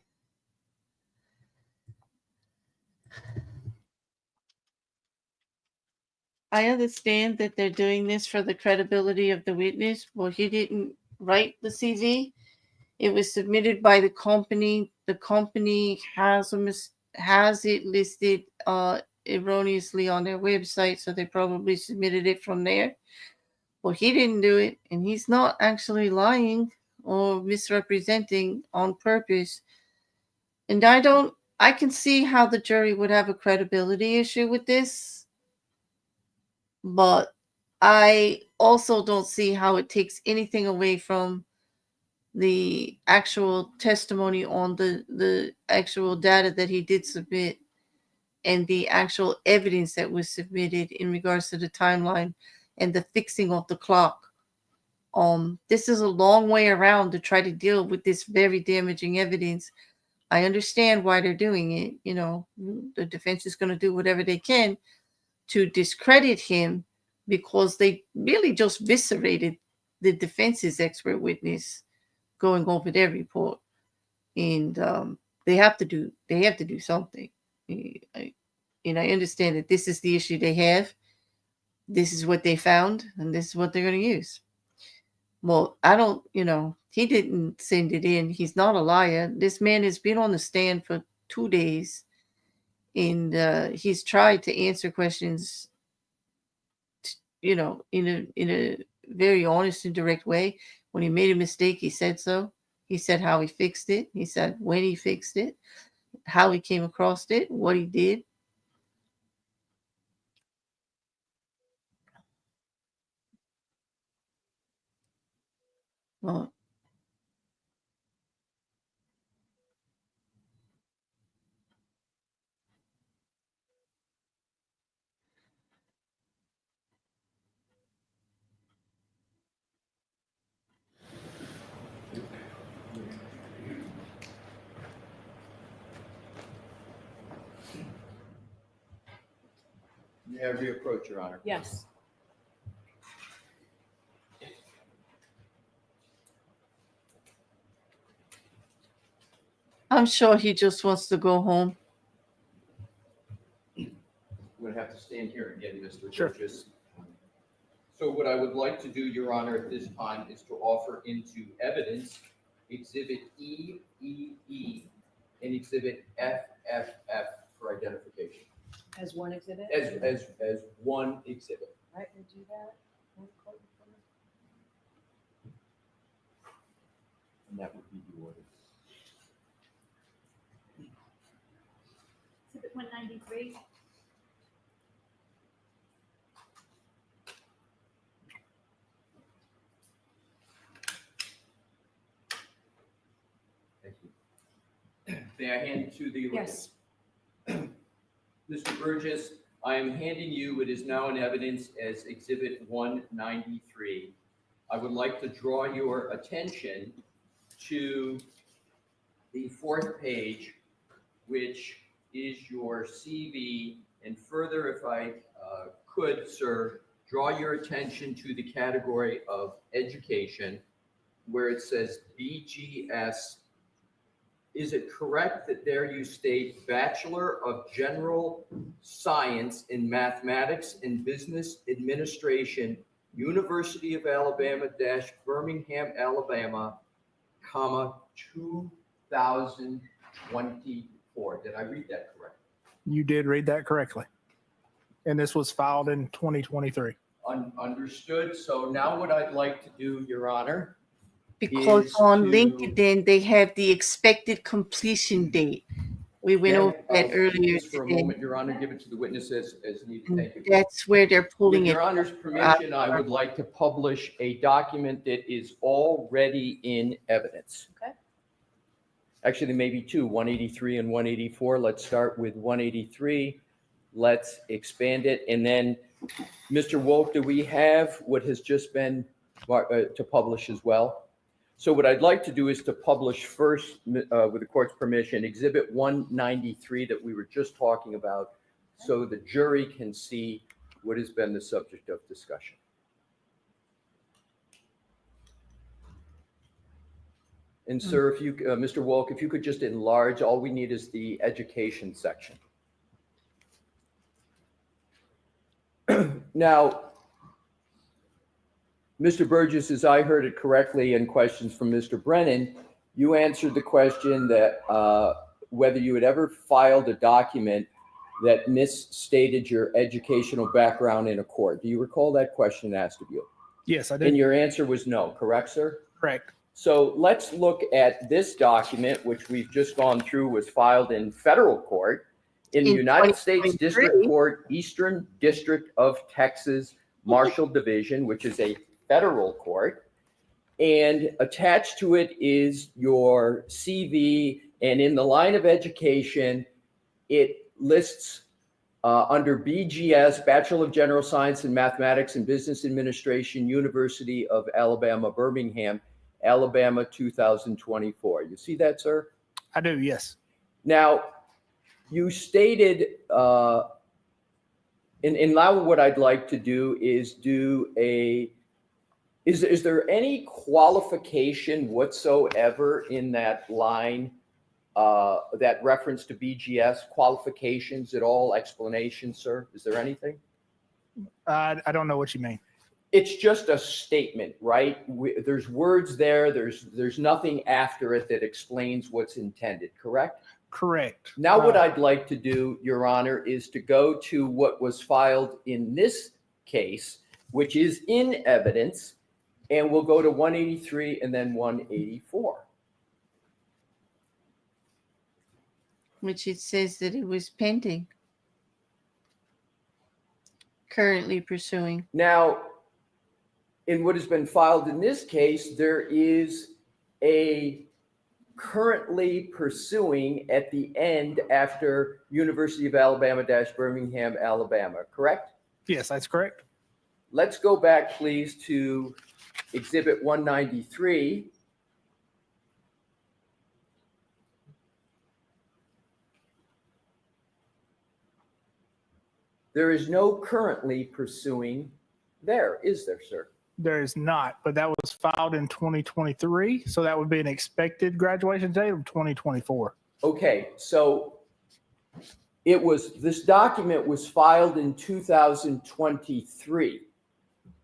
I understand that they're doing this for the credibility of the witness. Well, he didn't write the CV. It was submitted by the company. The company has has it listed erroneously on their website, so they probably submitted it from there. Well, he didn't do it, and he's not actually lying or misrepresenting on purpose. And I can see how the jury would have a credibility issue with this, but I also don't see how it takes anything away from the actual testimony on the actual data that he did submit and the actual evidence that was submitted in regards to the timeline and the fixing of the clock. This is a long way around to try to deal with this very damaging evidence. I understand why they're doing it. You know, the defense is going to do whatever they can to discredit him because they really just eviscerated the defense's expert witness going over their report, and they have to do something. And I understand that this is the issue they have. This is what they found, and this is what they're going to use. Well, I don't, he didn't send it in. He's not a liar. This man has been on the stand for 2 days, and he's tried to answer questions, in a very honest and direct way. When he made a mistake, he said so. He said how he fixed it. He said when he fixed it, how he came across it, what he did. Well, You have reapproach, Your Honor. Yes. I'm sure he just wants to go home. I'm going to have to stand here again, Mr. Sure. Burgess. So what I would like to do, Your Honor, at this time is to offer into evidence Exhibit EEE and Exhibit FFF for identification As one exhibit? as one exhibit. Right, we'll do that. And that would be the order. Exhibit 193. Thank you. May I hand it to the witness? Yes. Mr. Burgess, I am handing you what is now in evidence as Exhibit 193. I would like to draw your attention to the fourth page, which is your CV. And further, if I could, sir, draw your attention to the category of education, where it says BGS. Is it correct that there you state Bachelor of General Science in Mathematics and Business Administration, University of Alabama - Birmingham, Alabama, comma, 2024? Did I read that correct? You did read that correctly. And this was filed in 2023. Understood. So now what I'd like to do, Your Honor, Because is on to- LinkedIn, they have the expected completion date. We went over that earlier Just for a today. moment, Your Honor, give it to the witness as needed. And Thank you. that's where they're pulling With it. Your Honor's permission, I would like to publish a document that is already in evidence. Okay. Actually, there may be two, 183 and 184. Let's start with 183. Let's expand it. And then, Mr. Wolf, do we have what has just been to publish as well? So what I'd like to do is to publish first, with the court's permission, Exhibit 193 that we were just talking about, so the jury can see what has been the subject of discussion. And sir, if you, Mr. Wolk, if you could just enlarge, all we need is the education section. Now, Mr. Burgess, as I heard it correctly in questions from Mr. Brennan, you answered the question that whether you had ever filed a document that misstated your educational background in a court. Do you recall that question asked of you? Yes, I And did. your answer was no, correct, sir? Correct. So let's look at this document, which we've just gone through, was filed in federal court in the In United States 2023. District Court, Eastern District of Texas, Marshall Division, which is a federal court. And attached to it is your CV. And in the line of education, it lists under BGS, Bachelor of General Science in Mathematics and Business Administration, University of Alabama, Birmingham, Alabama, 2024. You see that, sir? I do, yes. Now, you stated, and now what I'd like to do is is there any qualification whatsoever in that line, that reference to BGS, qualifications at all, explanation, sir? Is there anything? I don't know what you mean. It's just a statement, right? There's words there. There's nothing after it that explains what's intended, correct? Correct. Now, what I'd like to do, Your Honor, is to go to what was filed in this case, which is in evidence, and we'll go to 183 and then 184. Which it says that it was pending. Currently pursuing. Now, in what has been filed in this case, there is a currently pursuing at the end after University of Alabama - Birmingham, Alabama, correct? Yes, that's correct. Let's go back, please, to Exhibit 193. There is no currently pursuing there, is there, sir? There is not, but that was filed in 2023, so that would be an expected graduation date of 2024. Okay, so this document was filed in 2023.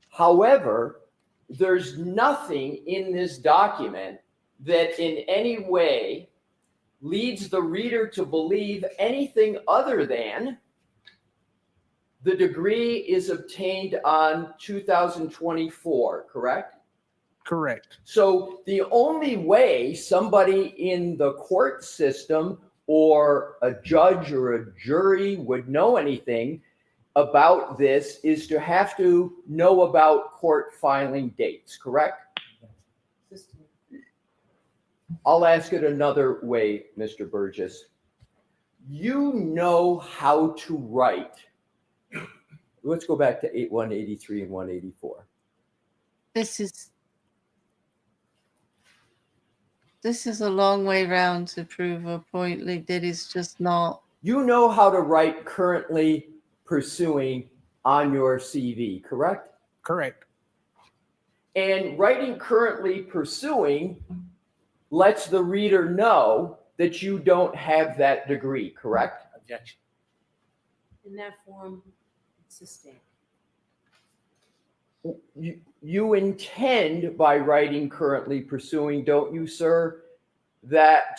However, there's nothing in this document that in any way leads the reader to believe anything other than the degree is obtained on 2024, correct? Correct. So the only way somebody in the court system or a judge or a jury would know anything about this is to have to know about court filing dates, correct? I'll ask it another way, Mr. Burgess. You know how to write. Let's go back to 183 and 184. This is a long way round to prove a point like that is just not. You know how to write currently pursuing on your CV, correct? Correct. And writing currently pursuing lets the reader know that you don't have that degree, correct? Objection. In that form, it's sustained. You intend by writing currently pursuing, don't you, sir, that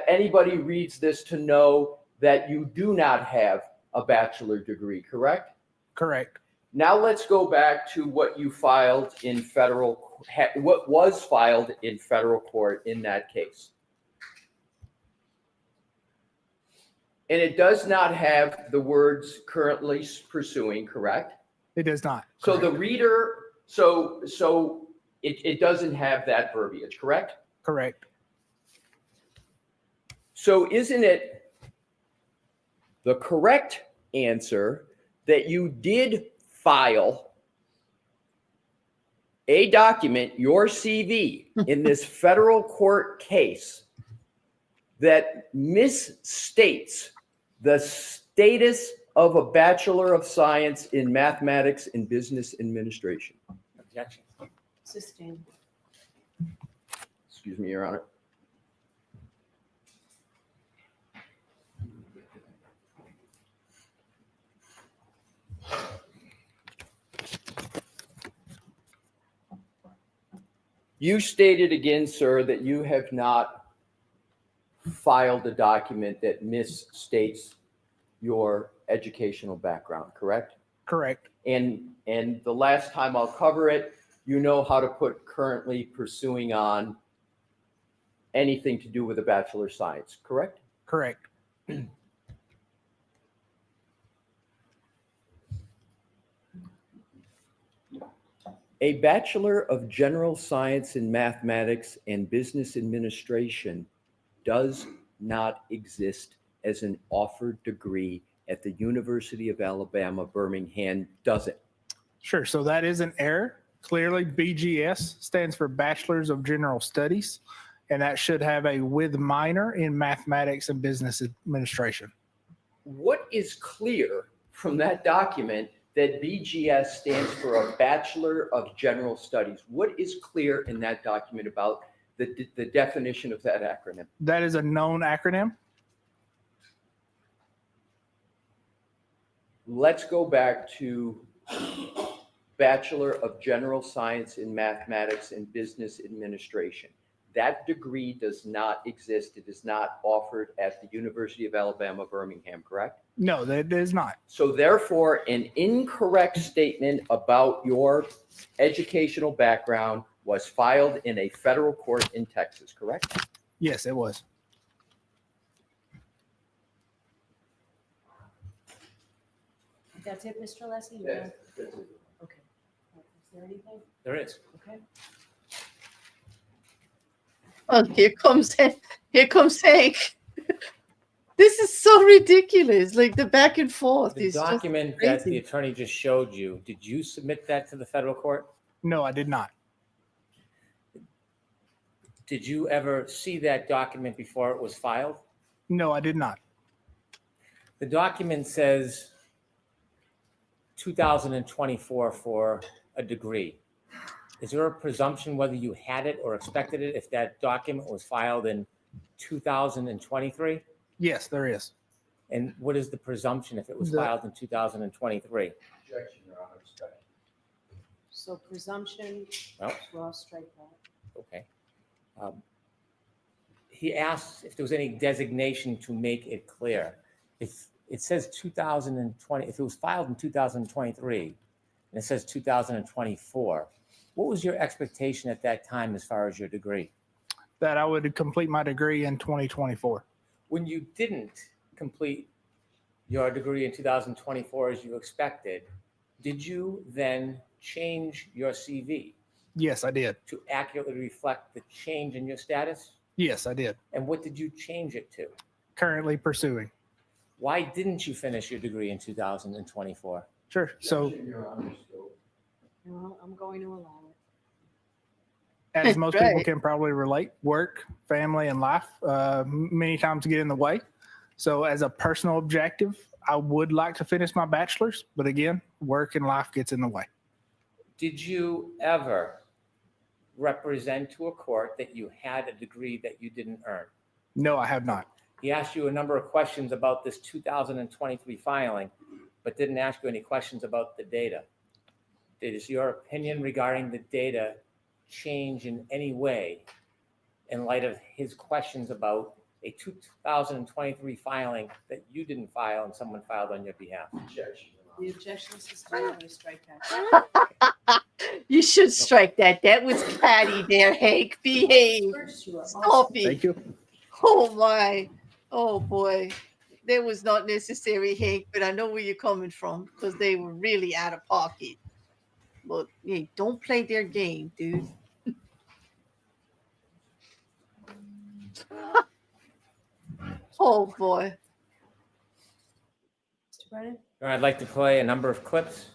anybody reads this to know that you do not have a bachelor degree, correct? Correct. Now let's go back to what you filed in what was filed in federal court in that case. And it does not have the words currently pursuing, correct? It does not. So Correct. the reader, so it doesn't have that verbiage, correct? Correct. So isn't it the correct answer that you did file a document, your CV, in this federal court case that misstates the status of a Bachelor of Science in Mathematics and Business Administration? Objection. Sustained. Excuse me, Your Honor. You stated again, sir, that you have not filed a document that misstates your educational background, correct? Correct. And the last time I'll cover it, you know how to put currently pursuing on anything to do with a Bachelor of Science, correct? Correct. A Bachelor of General Science in Mathematics and Business Administration does not exist as an offered degree at the University of Alabama, Birmingham, does it? Sure. So that is an error. Clearly, BGS stands for Bachelor's of General Studies, and that should have a with minor in Mathematics and Business Administration. What is clear from that document that BGS stands for a Bachelor of General Studies? What is clear in that document about the definition of that acronym? That is a known acronym. Let's go back to Bachelor of General Science in Mathematics and Business Administration. That degree does not exist. It is not offered at the University of Alabama, Birmingham, correct? No, that is not. So therefore, an incorrect statement about your educational background was filed in a federal court in Texas, correct? Yes, it was. That's it, Mr. Alessi? You Yes, have- that's it. Okay. Is there anything? There is. Okay. Oh, here comes Hank. This is so ridiculous. Like the back and forth The is just document that the crazy. attorney just showed you, did you submit that to the federal court? No, I did not. Did you ever see that document before it was filed? No, I did not. The document says 2024 for a degree. Is there a presumption whether you had it or expected it if that document was filed in 2023? Yes, there is. And what is the presumption if it was The- filed in 2023? Objection, Your Honor, objection. So presumption, Well, well, I'll strike that. okay. He asked if there was any designation to make it clear. If it says 2020, if it was filed in 2023 and it says 2024, what was your expectation at that time as far as your degree? That I would complete my degree in 2024. When you didn't complete your degree in 2024 as you expected, did you then change your CV Yes, I did. to accurately reflect the change in your status? Yes, I did. And what did you change it to? Currently pursuing. Why didn't you finish your degree in 2024? Sure. So Objection, Your Honor, still. No, I'm going to allow it. as most Right. people can probably relate, work, family, and life many times get in the way. So as a personal objective, I would like to finish my bachelor's, but again, work and life gets in the way. Did you ever represent to a court that you had a degree that you didn't earn? No, I have not. He asked you a number of questions about this 2023 filing, but didn't ask you any questions about the data. Is your opinion regarding the data change in any way in light of his questions about a 2023 filing that you didn't file and someone filed on your behalf? Objection, Your Honor. The objection is sustained. I'm going to strike that. You should strike that. That was catty there, Hank. Behave. Burgess, you are awesome. Stop it. Thank you. Oh my. Oh boy. That was not necessary, Hank, but I know where you're coming from because they were really out of pocket. But hey, don't play their game, dude. Oh boy. Mr. Brennan? I'd like to play a number of clips.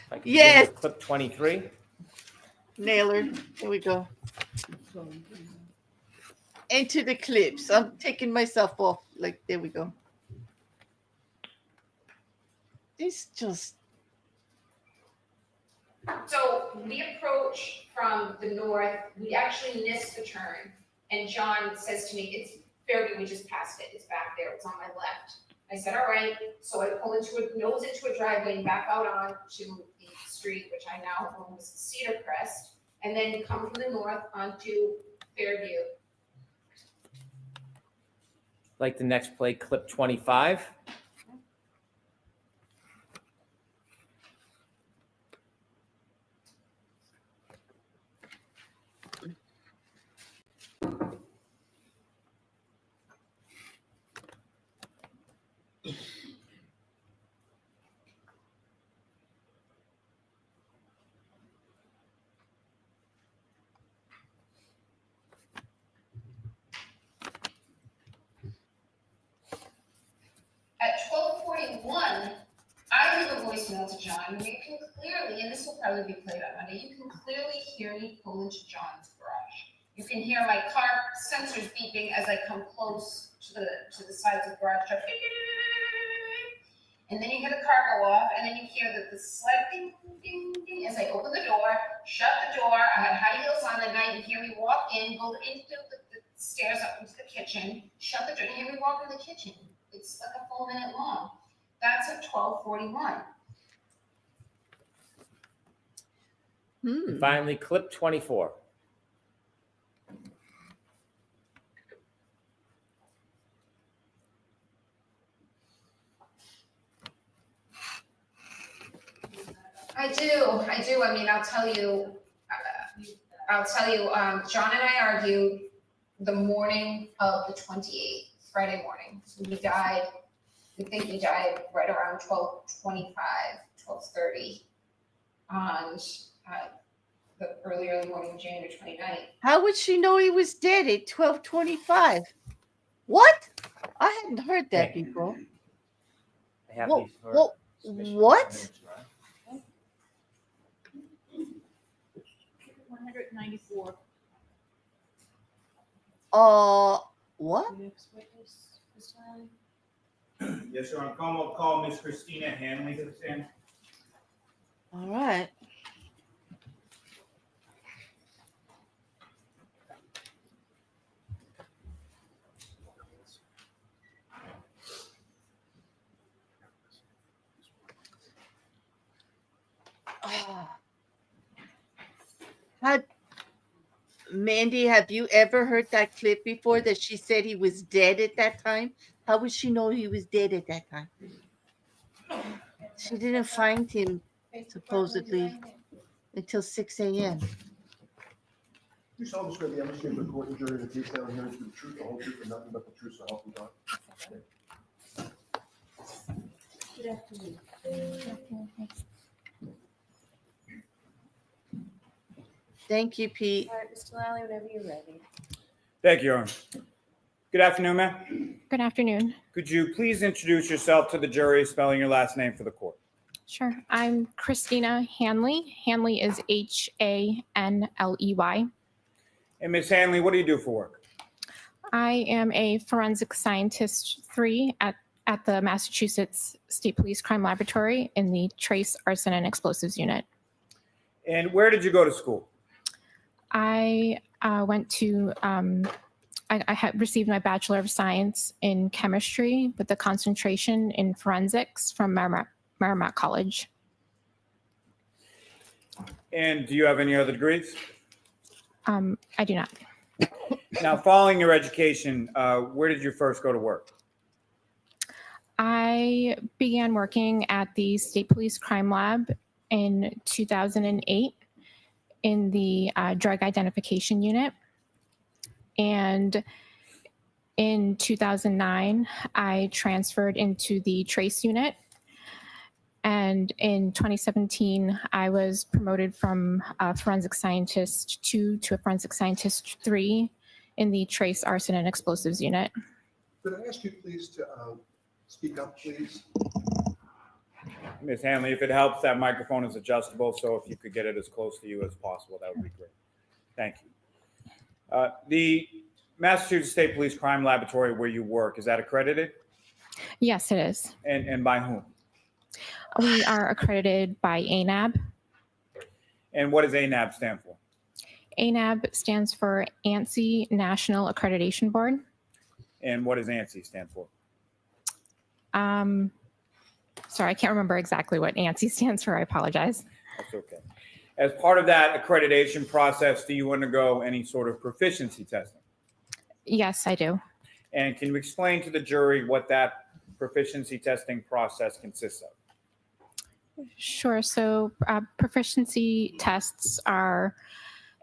If I could begin Yes. with Clip 23. Nailer. Here we go. Enter the clips. I'm taking myself off. Like, there we go. This just. So we approach from the north, we actually missed the turn. And John says to me, it's Fairview, we just passed it, it's back there, it's on my left. I said, all right, so I pull nose into a driveway and back out onto the street, which I now own as Cedar Crest. and then come from the north onto Fairview. Like the next play, clip 25. At 12:41, I leave a voicemail to John, and you can clearly, and this will probably be played on Monday, you can clearly hear me pull into John's garage. You can hear my car sensors beeping as I come close to the sides of the garage door. And then you hear the car go off, and then you hear the slight ding, ding, ding as I open the door, shut the door. I had high heels on that night. You hear me walk in, go into the stairs up into the kitchen, shut the door, and you hear me walk in the kitchen. It's like a full minute long. That's at 12:41. And finally, clip 24. I do. I mean, I'll tell you, John and I argued the morning of the 28th, Friday morning. So we think he died right around 12:25, 12:30 on the early morning of January 29th. How would she know he was dead at 12:25? What? I hadn't heard that Okay. before. I have Whoa, these for whoa, submission what? documents, right? 194. What? Next witness, Ms. Lally. Yes, sir. On Commonwealth call, Miss Christina Hanley to the stand. All right. Mandy, have you ever heard that clip before that she said he was dead at that time? How would she know he was dead at that time? She didn't find him supposedly until 6 a.m. You solemnly swear the evidence given before the court and jury in the case now and hearing to be the truth, the whole truth, and nothing but the truth, so help you God. Good afternoon. Thank you, Pete. All right, Mr. Lally, whenever you're ready. Thank you, Your Honor. Good afternoon, ma'am. Good afternoon. Could you please introduce yourself to the jury, spelling your last name for the court? Sure. I'm Christina Hanley. Hanley is Hanley. And Ms. Hanley, what do you do for work? I am a forensic scientist 3 at the Massachusetts State Police Crime Laboratory in the Trace Arson and Explosives Unit. And where did you go to school? I went to, I had received my Bachelor of Science in Chemistry with a concentration in forensics from Merrimack College. And do you have any other degrees? I do not. Now, following your education, where did you first go to work? I began working at the State Police Crime Lab in 2008 in the Drug Identification Unit. And in 2009, I transferred into the Trace Unit. And in 2017, I was promoted from a forensic scientist 2 to a forensic scientist 3 in the Trace Arson and Explosives Unit. Could I ask you please to speak up, please? Ms. Hanley, if it helps, that microphone is adjustable, so if you could get it as close to you as possible, that would be great. Thank you. The Massachusetts State Police Crime Laboratory where you work, is that accredited? Yes, it is. And by whom? We are accredited by ANAB. And what does ANAB stand for? ANAB stands for ANSI National Accreditation Board. And what does ANSI stand for? Sorry, I can't remember exactly what ANSI stands for. I apologize. That's okay. As part of that accreditation process, do you undergo any sort of proficiency testing? Yes, I do. And can you explain to the jury what that proficiency testing process consists of? Sure. So proficiency tests are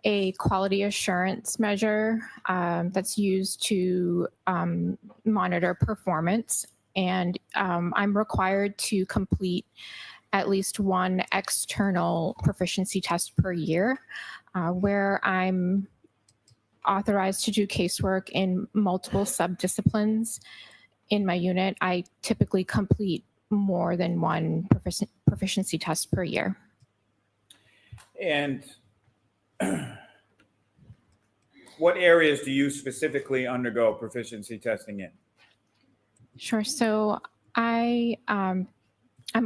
a quality assurance measure that's used to monitor performance. And I'm required to complete at least one external proficiency test per year, where I'm authorized to do casework in multiple subdisciplines in my unit. I typically complete more than one proficiency test per year. And what areas do you specifically undergo proficiency testing in? Sure. So I'm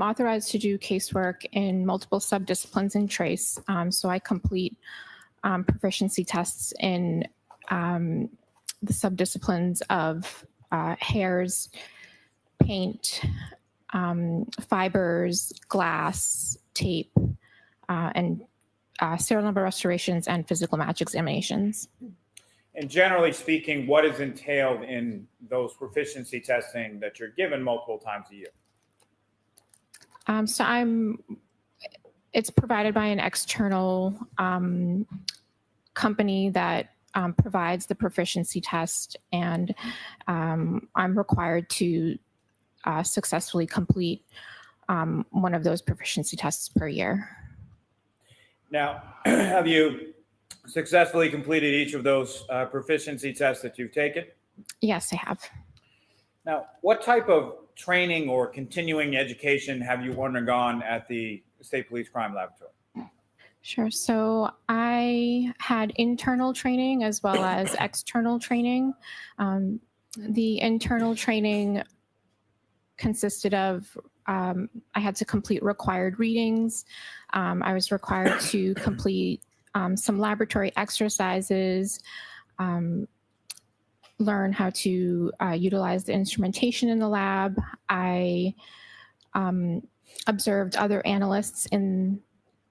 authorized to do casework in multiple subdisciplines in trace. So I complete proficiency tests in the subdisciplines of hairs, paint, fibers, glass, tape, and serial number restorations and physical match examinations. And generally speaking, what is entailed in those proficiency testing that you're given multiple times a year? It's provided by an external company that provides the proficiency test, and I'm required to successfully complete one of those proficiency tests per year. Now, have you successfully completed each of those proficiency tests that you've taken? Yes, I have. Now, what type of training or continuing education have you undergone at the State Police Crime Laboratory? Sure. So I had internal training as well as external training. The internal training consisted of I had to complete required readings. I was required to complete some laboratory exercises, learn how to utilize the instrumentation in the lab. I observed other analysts in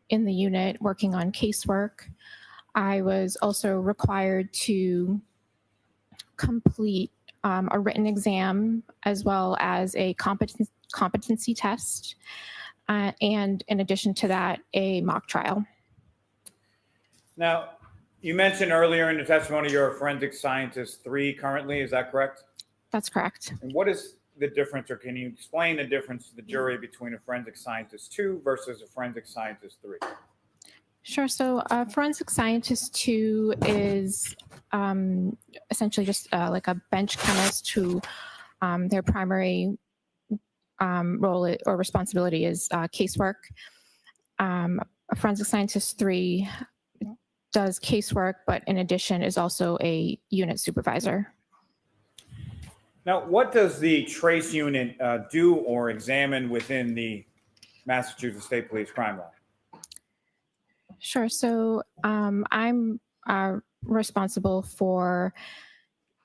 the unit working on casework. I was also required to complete a written exam as well as a competency test, and in addition to that, a mock trial. Now, you mentioned earlier in the testimony you're a forensic scientist 3 currently, is that correct? That's correct. And what is the difference, or can you explain the difference to the jury between a forensic scientist 2 versus a forensic scientist 3? Sure. So forensic scientist 2 is essentially just like a bench chemist who their primary role or responsibility is casework. A forensic scientist 3 does casework, but in addition is also a unit supervisor. Now, what does the trace unit do or examine within the Massachusetts State Police Crime Lab? Sure. So I'm responsible for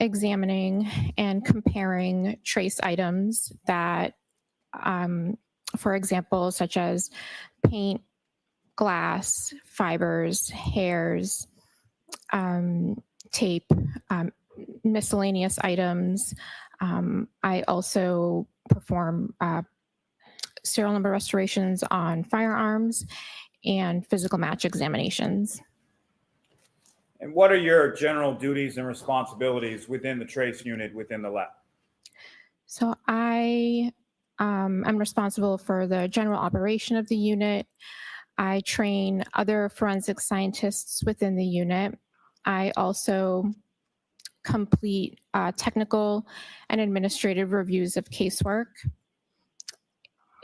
examining and comparing trace items that, for example, such as paint, glass, fibers, hairs, tape, miscellaneous items. I also perform serial number restorations on firearms and physical match examinations. And what are your general duties and responsibilities within the trace unit within the lab? So I'm responsible for the general operation of the unit. I train other forensic scientists within the unit. I also complete technical and administrative reviews of casework.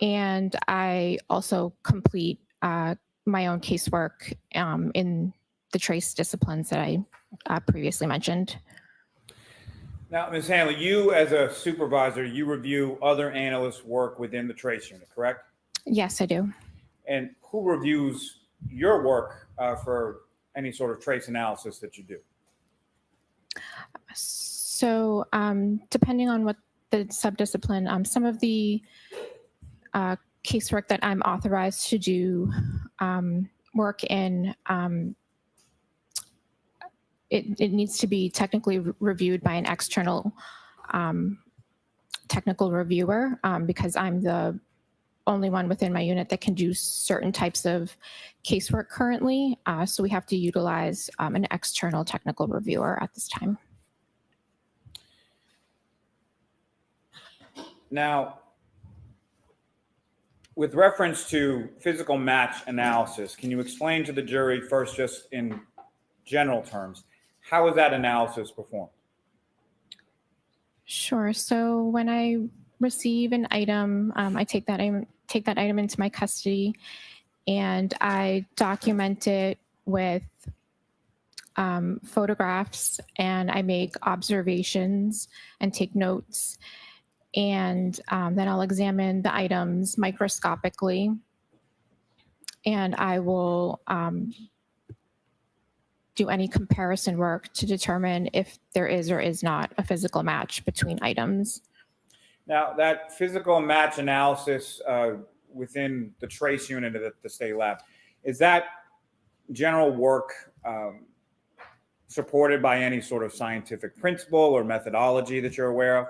And I also complete my own casework in the trace disciplines that I previously mentioned. Now, Ms. Hanley, you as a supervisor, you review other analysts' work within the trace unit, correct? Yes, I do. And who reviews your work for any sort of trace analysis that you do? So depending on what the subdiscipline, some of the casework that I'm authorized to do work in, it needs to be technically reviewed by an external technical reviewer because I'm the only one within my unit that can do certain types of casework currently. So we have to utilize an external technical reviewer at this time. Now, with reference to physical match analysis, can you explain to the jury first, just in general terms, how is that analysis performed? Sure. So when I receive an item, I take that item into my custody, and I document it with photographs, and I make observations and take notes, and then I'll examine the items microscopically, and I will do any comparison work to determine if there is or is not a physical match between items. Now, that physical match analysis within the trace unit of the state lab, is that general work supported by any sort of scientific principle or methodology that you're aware of?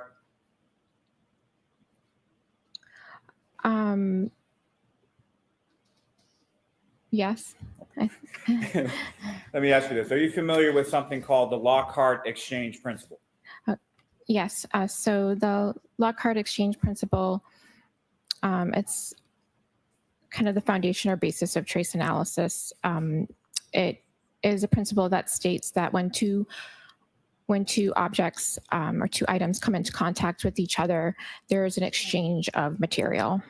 Yes. Let me ask you this. Are you familiar with something called the Lockhart exchange principle? Yes. So the Lockhart exchange principle, it's kind of the foundation or basis of trace analysis. It is a principle that states that when two objects or two items come into contact with each other, there is an exchange of material.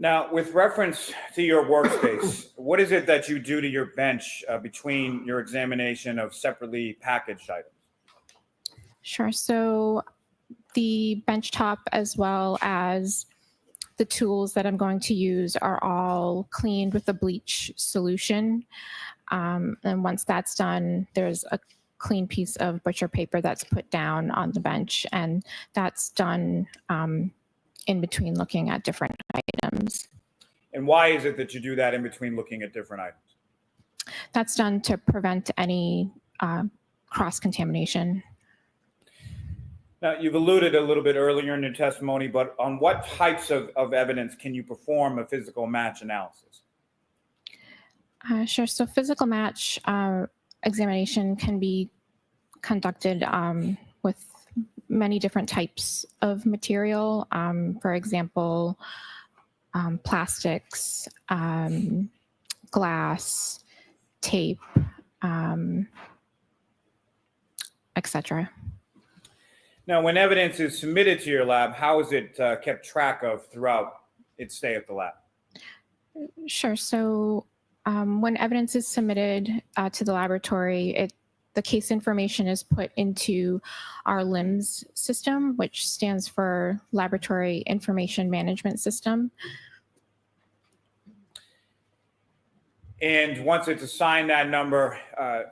Now, with reference to your workspace, what is it that you do to your bench between your examination of separately packaged items? Sure. So the benchtop as well as the tools that I'm going to use are all cleaned with a bleach solution. And once that's done, there's a clean piece of butcher paper that's put down on the bench, and that's done in between looking at different items. And why is it that you do that in between looking at different items? That's done to prevent any cross-contamination. Now, you've alluded a little bit earlier in your testimony, but on what types of evidence can you perform a physical match analysis? Sure. So physical match examination can be conducted with many different types of material. For example, plastics, glass, tape, etc. Now, when evidence is submitted to your lab, how is it kept track of throughout its stay at the lab? Sure. So when evidence is submitted to the laboratory, the case information is put into our LIMS system, which stands for Laboratory Information Management System. And once it's assigned that number,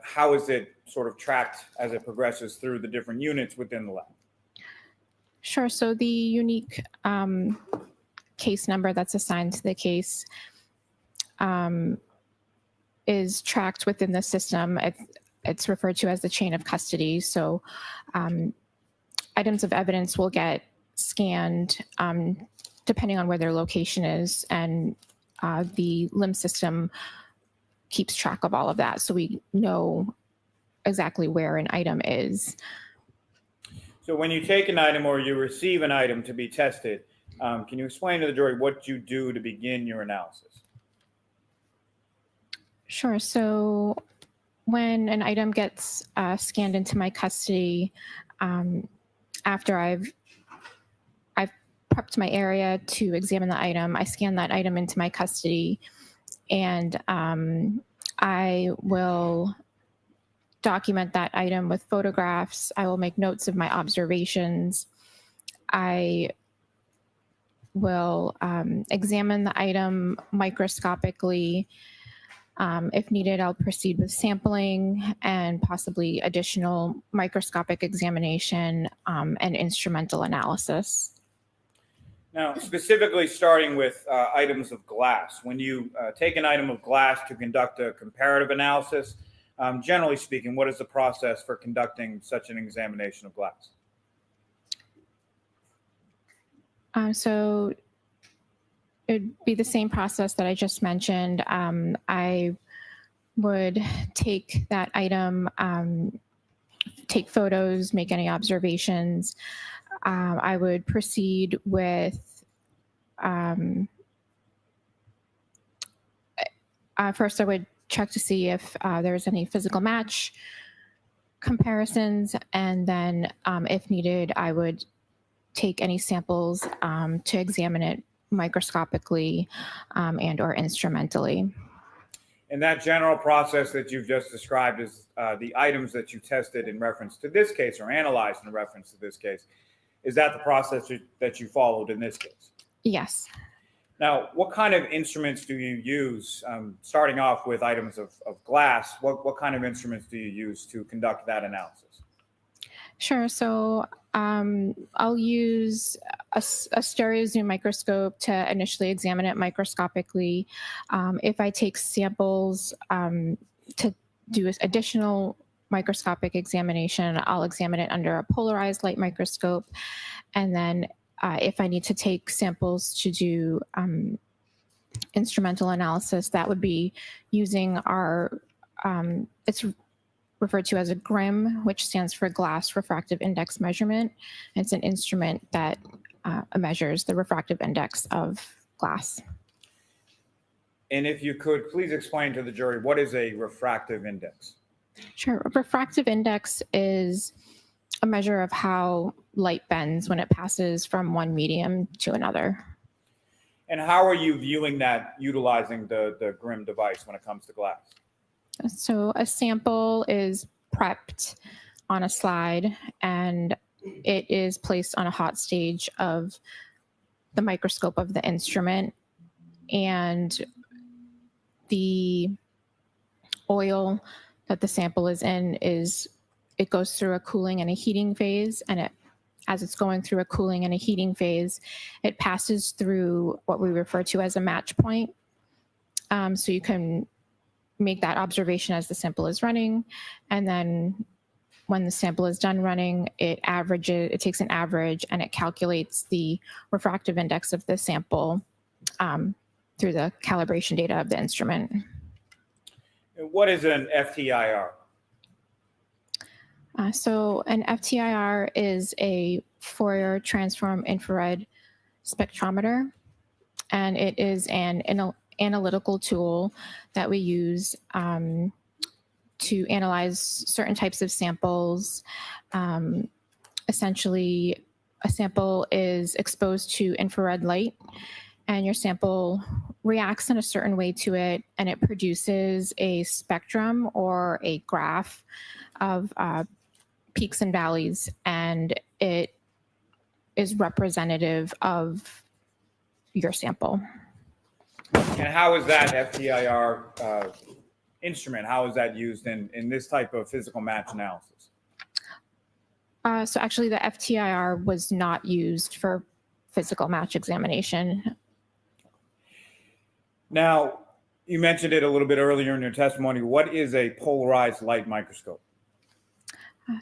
how is it sort of tracked as it progresses through the different units within the lab? Sure. So the unique case number that's assigned to the case is tracked within the system. It's referred to as the chain of custody. So items of evidence will get scanned depending on where their location is, and the LIM system keeps track of all of that, so we know exactly where an item is. So when you take an item or you receive an item to be tested, can you explain to the jury what you do to begin your analysis? Sure. So when an item gets scanned into my custody, after I've prepped my area to examine the item, I scan that item into my custody, and I will document that item with photographs. I will make notes of my observations. I will examine the item microscopically. If needed, I'll proceed with sampling and possibly additional microscopic examination and instrumental analysis. Now, specifically starting with items of glass, when you take an item of glass to conduct a comparative analysis, generally speaking, what is the process for conducting such an examination of glass? So it'd be the same process that I just mentioned. I would take that item, take photos, make any observations. I would proceed with first I would check to see if there's any physical match comparisons, and then if needed, I would take any samples to examine it microscopically and or instrumentally. And that general process that you've just described is the items that you tested in reference to this case or analyzed in reference to this case. Is that the process that you followed in this case? Yes. Now, what kind of instruments do you use, starting off with items of glass, what kind of instruments do you use to conduct that analysis? Sure. So I'll use a stereo zoom microscope to initially examine it microscopically. If I take samples to do additional microscopic examination, I'll examine it under a polarized light microscope. And then if I need to take samples to do instrumental analysis, that would be using our, it's referred to as a GRIM, which stands for Glass Refractive Index Measurement. It's an instrument that measures the refractive index of glass. And if you could, please explain to the jury, what is a refractive index? Sure. A refractive index is a measure of how light bends when it passes from one medium to another. And how are you viewing that utilizing the GRIM device when it comes to glass? So a sample is prepped on a slide and it is placed on a hot stage of the microscope of the instrument, and the oil that the sample is in it goes through a cooling and a heating phase, and as it's going through a cooling and a heating phase, it passes through what we refer to as a match point. So you can make that observation as the sample is running, and then when the sample is done running, it takes an average and it calculates the refractive index of the sample through the calibration data of the instrument. What is an FTIR? So an FTIR is a Fourier transform infrared spectrometer, and it is an analytical tool that we use to analyze certain types of samples. Essentially, a sample is exposed to infrared light, and your sample reacts in a certain way to it, and it produces a spectrum or a graph of peaks and valleys, and it is representative of your sample. And how is that FTIR instrument, how is that used in this type of physical match analysis? So actually the FTIR was not used for physical match examination. Now, you mentioned it a little bit earlier in your testimony. What is a polarized light microscope?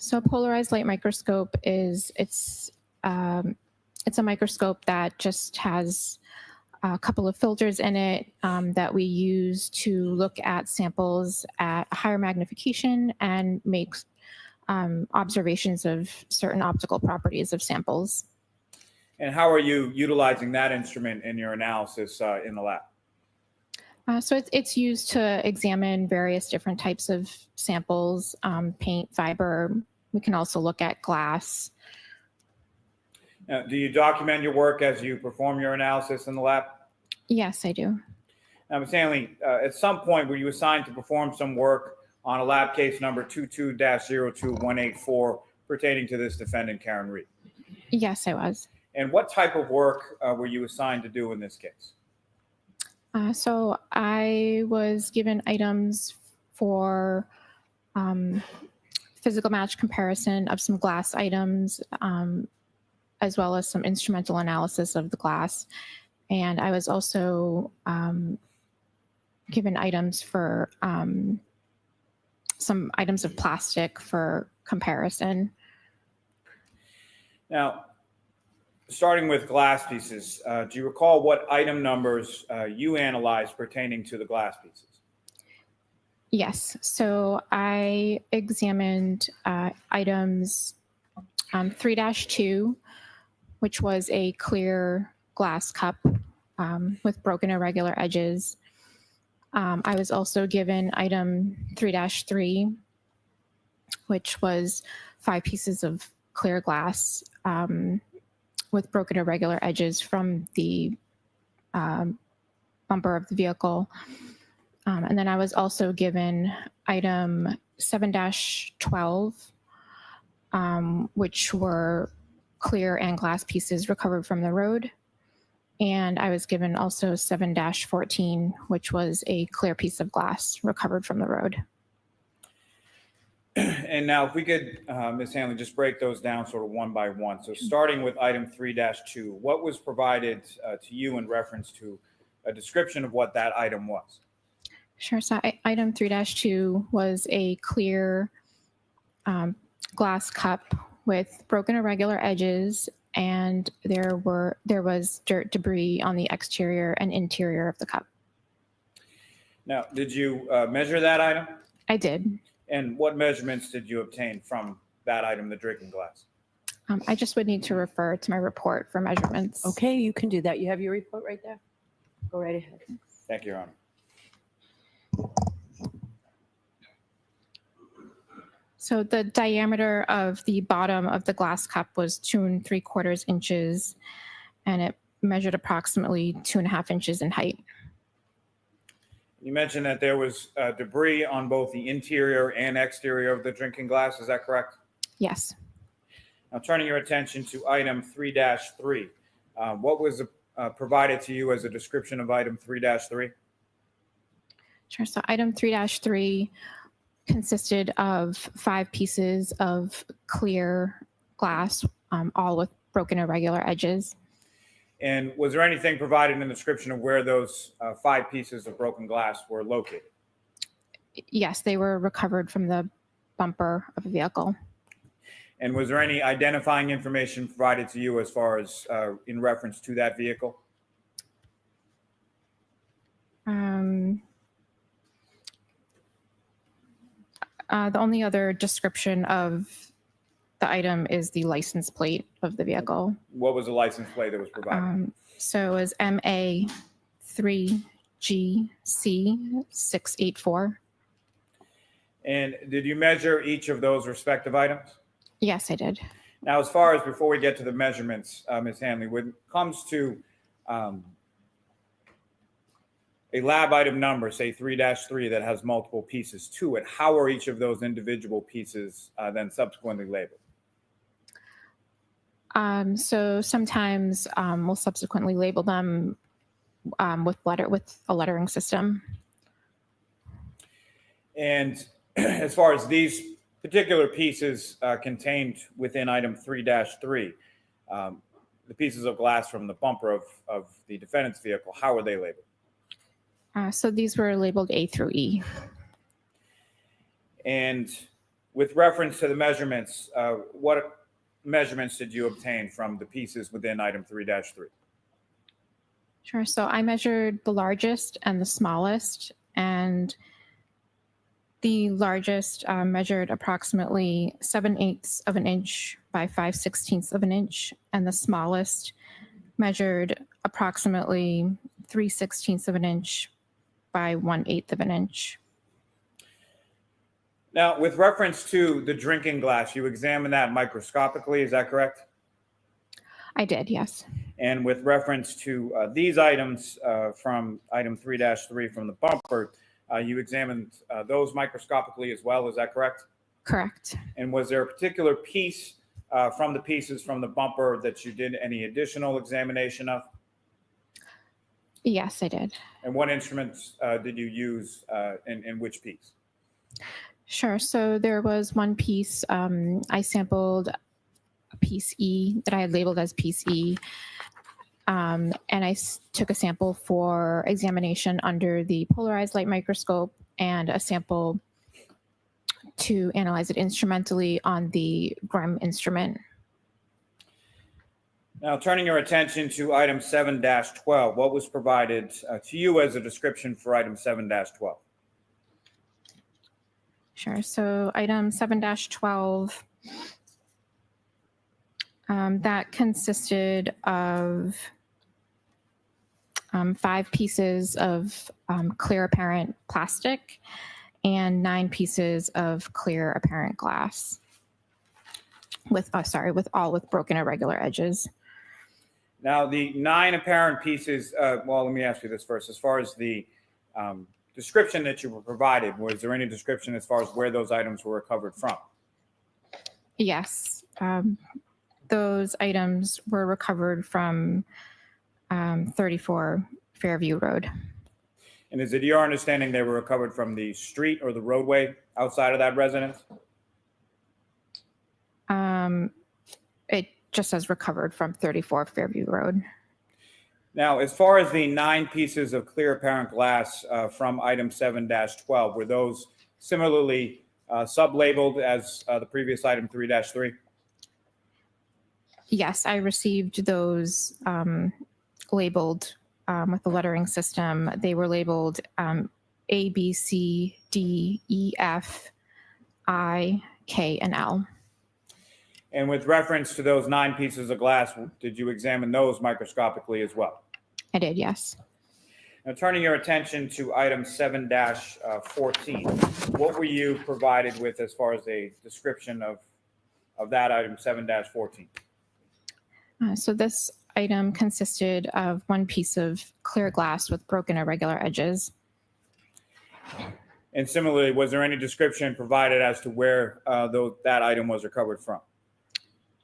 So a polarized light microscope it's a microscope that just has a couple of filters in it that we use to look at samples at a higher magnification and make observations of certain optical properties of samples. And how are you utilizing that instrument in your analysis in the lab? So it's used to examine various different types of samples, paint, fiber. We can also look at glass. Now, do you document your work as you perform your analysis in the lab? Yes, I do. Now, Ms. Hanley, at some point were you assigned to perform some work on a lab case number 22-02184 pertaining to this defendant, Karen Reed? Yes, I was. And what type of work were you assigned to do in this case? So I was given items for physical match comparison of some glass items as well as some instrumental analysis of the glass. And I was also given items for some items of plastic for comparison. Now, starting with glass pieces, do you recall what item numbers you analyzed pertaining to the glass pieces? Yes, so I examined items 3-2, which was a clear glass cup with broken irregular edges. I was also given item 3-3, which was 5 pieces of clear glass with broken irregular edges from the bumper of the vehicle. And then I was also given item 7-12, which were clear and glass pieces recovered from the road. And I was given also 7-14, which was a clear piece of glass recovered from the road. And now if we could, Ms. Hanley, just break those down sort of one by one. So starting with item 3-2, what was provided to you in reference to a description of what that item was? Sure. So item 3-2 was a clear glass cup with broken irregular edges, and there was dirt debris on the exterior and interior of the cup. Now, did you measure that item? I did. And what measurements did you obtain from that item, the drinking glass? I just would need to refer to my report for measurements. Okay, you can do that. You have your report right there. Go right ahead. Thank you, Your Honor. So the diameter of the bottom of the glass cup was 2 3/4 inches, and it measured approximately 2.5 inches in height. You mentioned that there was debris on both the interior and exterior of the drinking glass. Is that correct? Yes. Now, turning your attention to item 3-3, what was provided to you as a description of item 3-3? Sure. So item 3-3 consisted of 5 pieces of clear glass, all with broken irregular edges. And was there anything provided in the description of where those 5 pieces of broken glass were located? Yes, they were recovered from the bumper of a vehicle. And was there any identifying information provided to you as far as in reference to that vehicle? The only other description of the item is the license plate of the vehicle. What was the license plate that was provided? So it was MA3GC684. And did you measure each of those respective items? Yes, I did. Now, as far as before we get to the measurements, Ms. Hanley, when it comes to a lab item number, say 3-3, that has multiple pieces to it, how are each of those individual pieces then subsequently labeled? So sometimes we'll subsequently label them with a lettering system. And as far as these particular pieces contained within item 3-3, the pieces of glass from the bumper of the defendant's vehicle, how are they labeled? So these were labeled A through E. And with reference to the measurements, what measurements did you obtain from the pieces within item 3-3? Sure. So I measured the largest and the smallest, and the largest measured approximately 7/8 of an inch by 5/16 of an inch, and the smallest measured approximately 3/16 of an inch by 1/8 of an inch. Now, with reference to the drinking glass, you examined that microscopically, is that correct? I did, yes. And with reference to these items from item 3-3 from the bumper, you examined those microscopically as well, is that correct? Correct. And was there a particular piece from the pieces from the bumper that you did any additional examination of? Yes, I did. And what instruments did you use in which piece? Sure. So there was one piece I sampled piece E that I had labeled as piece E. And I took a sample for examination under the polarized light microscope and a sample to analyze it instrumentally on the GREM instrument. Now, turning your attention to item 7-12, what was provided to you as a description for item 7-12? Sure. So item 7-12, that consisted of 5 pieces of clear apparent plastic and 9 pieces of clear apparent glass with broken irregular edges. Now, the 9 apparent pieces, well, let me ask you this first. As far as the description that you were provided, was there any description as far as where those items were recovered from? Yes. Those items were recovered from 34 Fairview Road. And is it your understanding they were recovered from the street or the roadway outside of that residence? It just says recovered from 34 Fairview Road. Now, as far as the 9 pieces of clear apparent glass from item 7-12, were those similarly sub-labeled as the previous item 3-3? Yes, I received those labeled with the lettering system. They were labeled A, B, C, D, E, F, I, K, and L. And with reference to those 9 pieces of glass, did you examine those microscopically as well? I did, yes. Now, turning your attention to item 7-14, what were you provided with as far as a description of that item 7-14? So this item consisted of 1 piece of clear glass with broken irregular edges. And similarly, was there any description provided as to where that item was recovered from?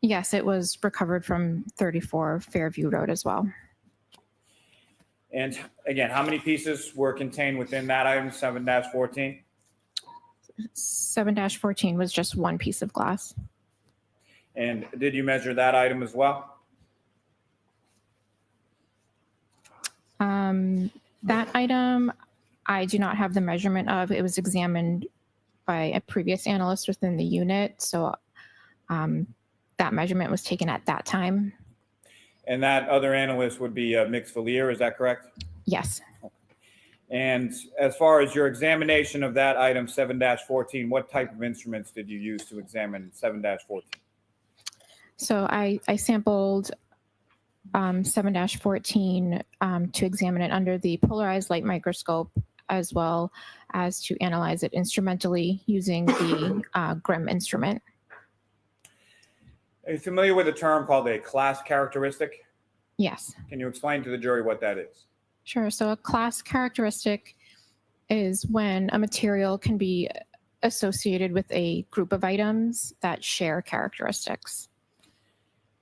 Yes, it was recovered from 34 Fairview Road as well. And again, how many pieces were contained within that item 7-14? 7-14 was just 1 piece of glass. And did you measure that item as well? That item, I do not have the measurement of. It was examined by a previous analyst within the unit. So that measurement was taken at that time. And that other analyst would be Mix Valier, is that correct? Yes. And as far as your examination of that item 7-14, what type of instruments did you use to examine 7-14? So I sampled 7-14 to examine it under the polarized light microscope, as well as to analyze it instrumentally using the GREM instrument. Are you familiar with a term called a class characteristic? Yes. Can you explain to the jury what that is? Sure. So a class characteristic is when a material can be associated with a group of items that share characteristics.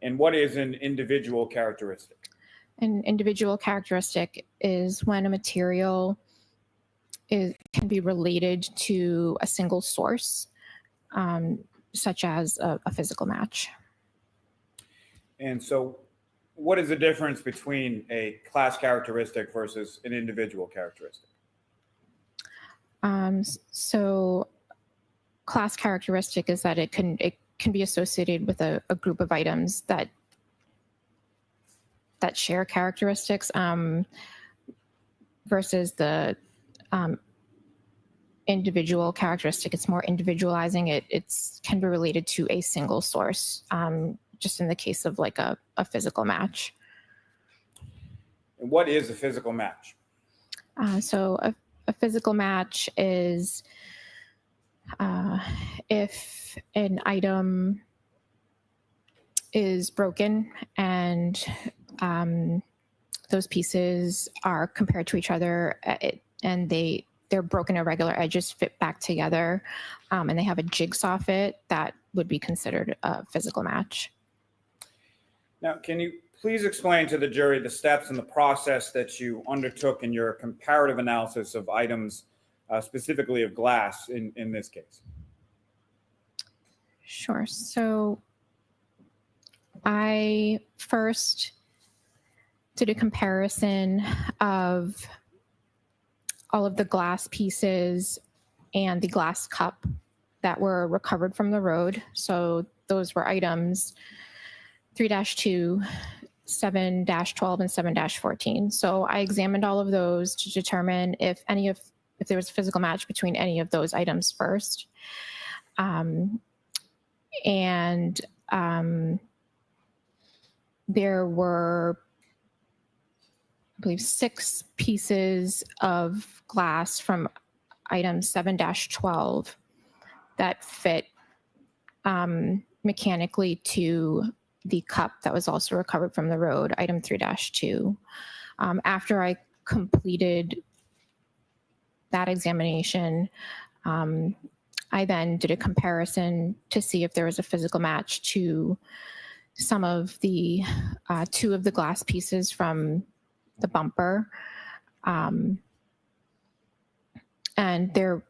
And what is an individual characteristic? An individual characteristic is when a material can be related to a single source, such as a physical match. And so what is the difference between a class characteristic versus an individual characteristic? So class characteristic is that it can be associated with a group of items that share characteristics, versus the individual characteristic. It's more individualizing. It can be related to a single source, just in the case of like a physical match. And what is a physical match? So a physical match is if an item is broken and those pieces are compared to each other, and their broken irregular edges fit back together, and they have a jigsaw fit, that would be considered a physical match. Now, can you please explain to the jury the steps and the process that you undertook in your comparative analysis of items, specifically of glass in this case? Sure. So I first did a comparison of all of the glass pieces and the glass cup that were recovered from the road. So those were items 3-2, 7-12, and 7-14. So I examined all of those to determine if there was a physical match between any of those items first. There were, I believe, 6 pieces of glass from item 7-12 that fit mechanically to the cup that was also recovered from the road, item 3-2. After I completed that examination, I then did a comparison to see if there was a physical match to some of the 2 of the glass pieces from the bumper. And there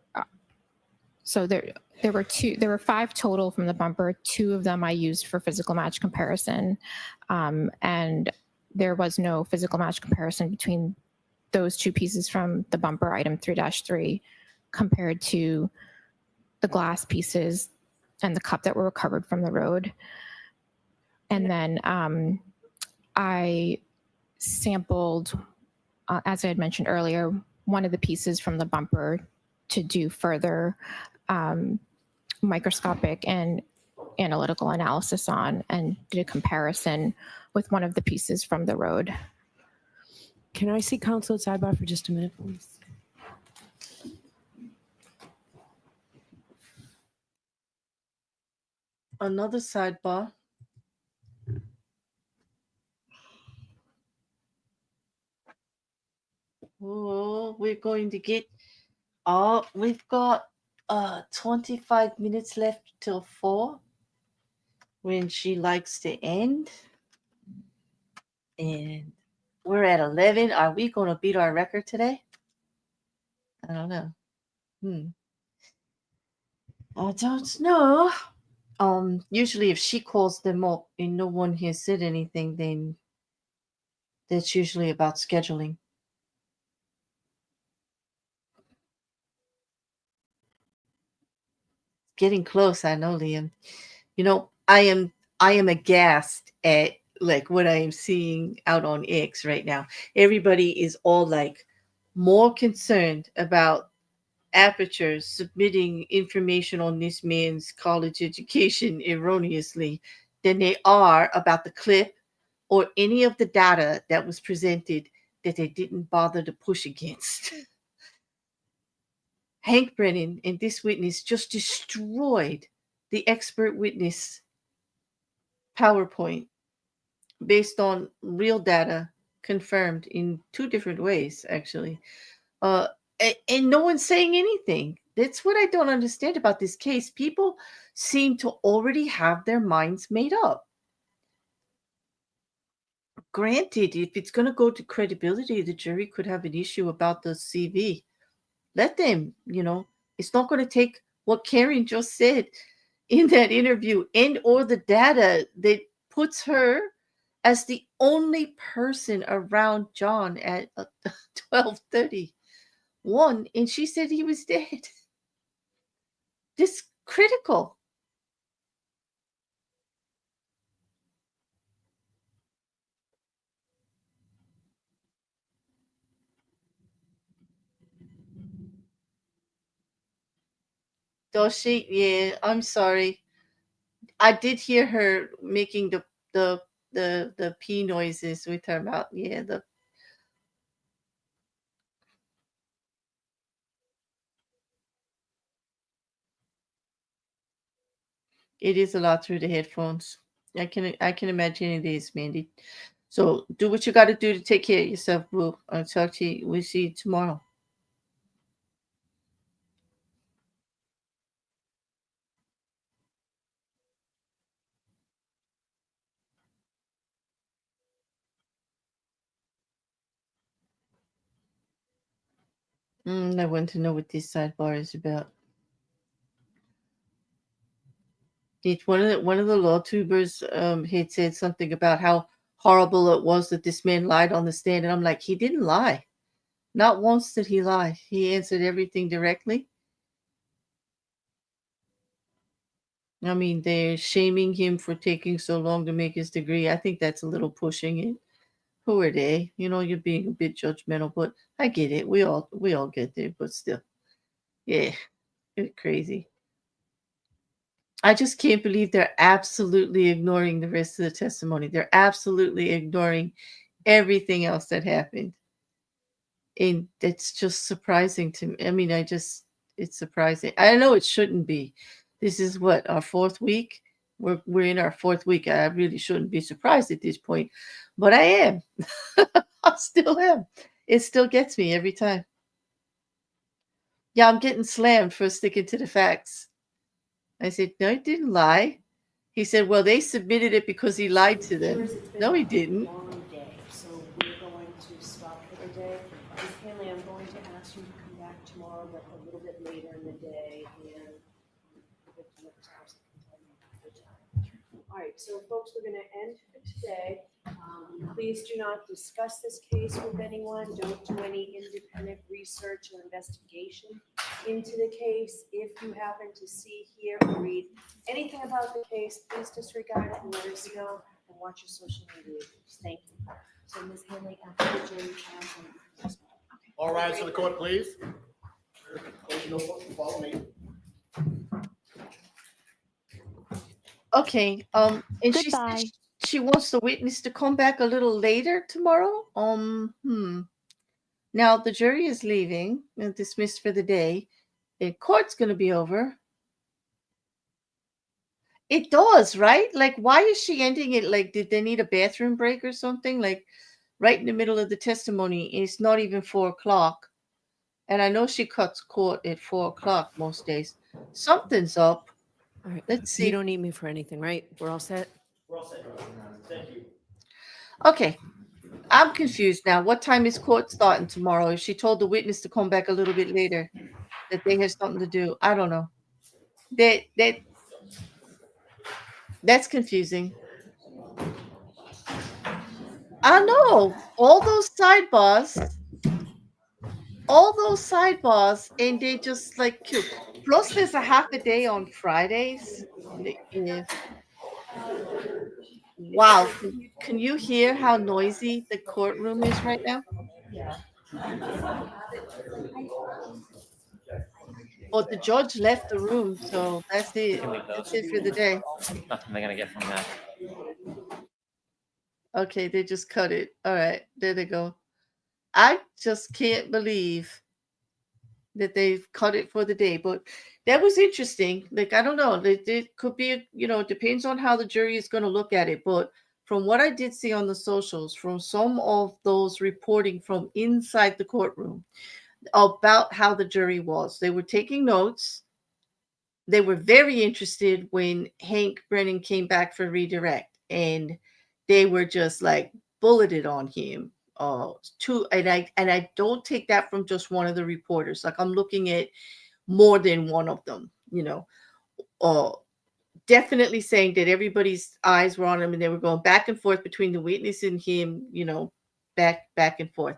were 5 total from the bumper. 2 of them I used for physical match comparison. And there was no physical match comparison between those 2 pieces from the bumper, item 3-3, compared to the glass pieces and the cup that were recovered from the road. And then I sampled, as I had mentioned earlier, one of the pieces from the bumper to do further microscopic and analytical analysis on, and did a comparison with one of the pieces from the road. Can I see counsel at sidebar for just a minute, please? Another sidebar. Oh, we're going to get. Oh, we've got 25 minutes left till 4 when she likes to end. And we're at 11. Are we going to beat our record today? I don't know. I don't know. Usually if she calls them up and no one has said anything, then that's usually about scheduling. Getting close, I know, Liam. You know, I am aghast at like what I am seeing out on X right now. Everybody is all like more concerned about Apeture submitting information on this man's college education erroneously than they are about the clip or any of the data that was presented that they didn't bother to push against. Hank Brennan and this witness just destroyed the expert witness PowerPoint based on real data confirmed in 2 different ways, actually. And no one's saying anything. That's what I don't understand about this case. People seem to already have their minds made up. Granted, if it's going to go to credibility, the jury could have an issue about the CV. Let them, it's not going to take what Karen just said in that interview and or the data that puts her as the only person around John at 12:31, and she said he was dead. This critical. Does she? Yeah, I'm sorry. I did hear her making the P noises with her mouth. Yeah, it is a lot through the headphones. I can imagine it is, Mandy. So do what you got to do to take care of yourself, boo. I'll talk to you. We'll see you tomorrow. I want to know what this sidebar is about. It's one of the law tubers had said something about how horrible it was that this man lied on the stand, and I'm like, he didn't lie. Not once did he lie. He answered everything directly. I mean, they're shaming him for taking so long to make his degree. I think that's a little pushing it. Who are they? You know, you're being a bit judgmental, but I get it. We all get there, but still, yeah, it's crazy. I just can't believe they're absolutely ignoring the rest of the testimony. They're absolutely ignoring everything else that happened. And it's just surprising to me. I mean, it's surprising. I know it shouldn't be. This is what, our fourth week? We're in our fourth week. I really shouldn't be surprised at this point, but I am. I still am. It still gets me every time. Yeah, I'm getting slammed for sticking to the facts. I said, no, he didn't lie. He said, well, they submitted it because he lied to them. Viewers, it's been No, he a didn't. long day, so we're going to stop for the day. Ms. Hanley, I'm going to ask you to come back tomorrow, but a little bit later in the day, and all right, so folks, we're gonna end for today. Please do not discuss this case with anyone. Don't do any independent research or investigation into the case. If you happen to see, hear, or read anything about the case, please disregard it and let us know, and watch your social media use. Thank you. So Ms. Hanley, after the jury trial. All rise to the court, please. Close your notebook and follow me. Okay. And she Goodbye. said she wants the witness to come back a little later tomorrow. Now the jury is leaving and dismissed for the day. The court's going to be over. It does, right? Like, why is she ending it? Like, did they need a bathroom break or something? Like, right in the middle of the testimony. It's not even 4:00. And I know she cuts court at 4:00 most days. Something's up. All right. Let's see. You don't need me for anything, right? We're all set? We're all set. Thank you. Okay. I'm confused now. What time is court starting tomorrow? If she told the witness to come back a little bit later, that they have something to do. I don't know. That's confusing. I know. All those sidebars, and they just like cute. Plus, there's a half a day on Fridays. Yeah. Wow. Can you hear how noisy the courtroom is right now? Well, the judge left the room, so that's it. That's it for the day. Nothing they're gonna get from that. Okay, they just cut it. All right, there they go. I just can't believe that they've cut it for the day, but that was interesting. Like, I don't know, it could be, it depends on how the jury is going to look at it. But from what I did see on the socials, from some of those reporting from inside the courtroom about how the jury was, they were taking notes. They were very interested when Hank Brennan came back for redirect, and they were just like bulleted on him. And I don't take that from just one of the reporters. Like, I'm looking at more than one of them, definitely saying that everybody's eyes were on him, and they were going back and forth between the witness and him, back and forth.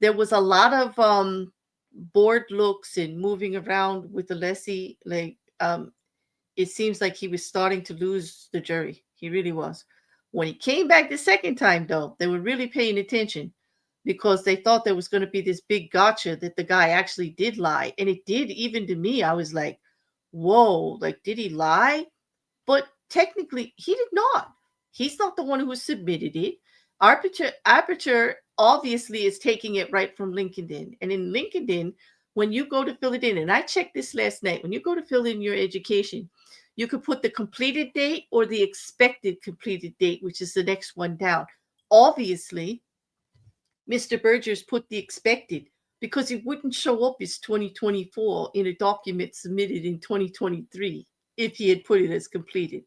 There was a lot of bored looks and moving around with Alessi. Like, it seems like he was starting to lose the jury. He really was. When he came back the second time, though, they were really paying attention, because they thought there was going to be this big gotcha that the guy actually did lie. And it did. Even to me, I was like, whoa, like, did he lie? But technically, he did not. He's not the one who submitted it. Apeture obviously is taking it right from LinkedIn. And in LinkedIn, when you go to fill it in, and I checked this last night, when you go to fill in your education, you could put the completed date or the expected completed date, which is the next one down. Obviously, Mr. Burgess put the expected because it wouldn't show up as 2024 in a document submitted in 2023 if he had put it as completed.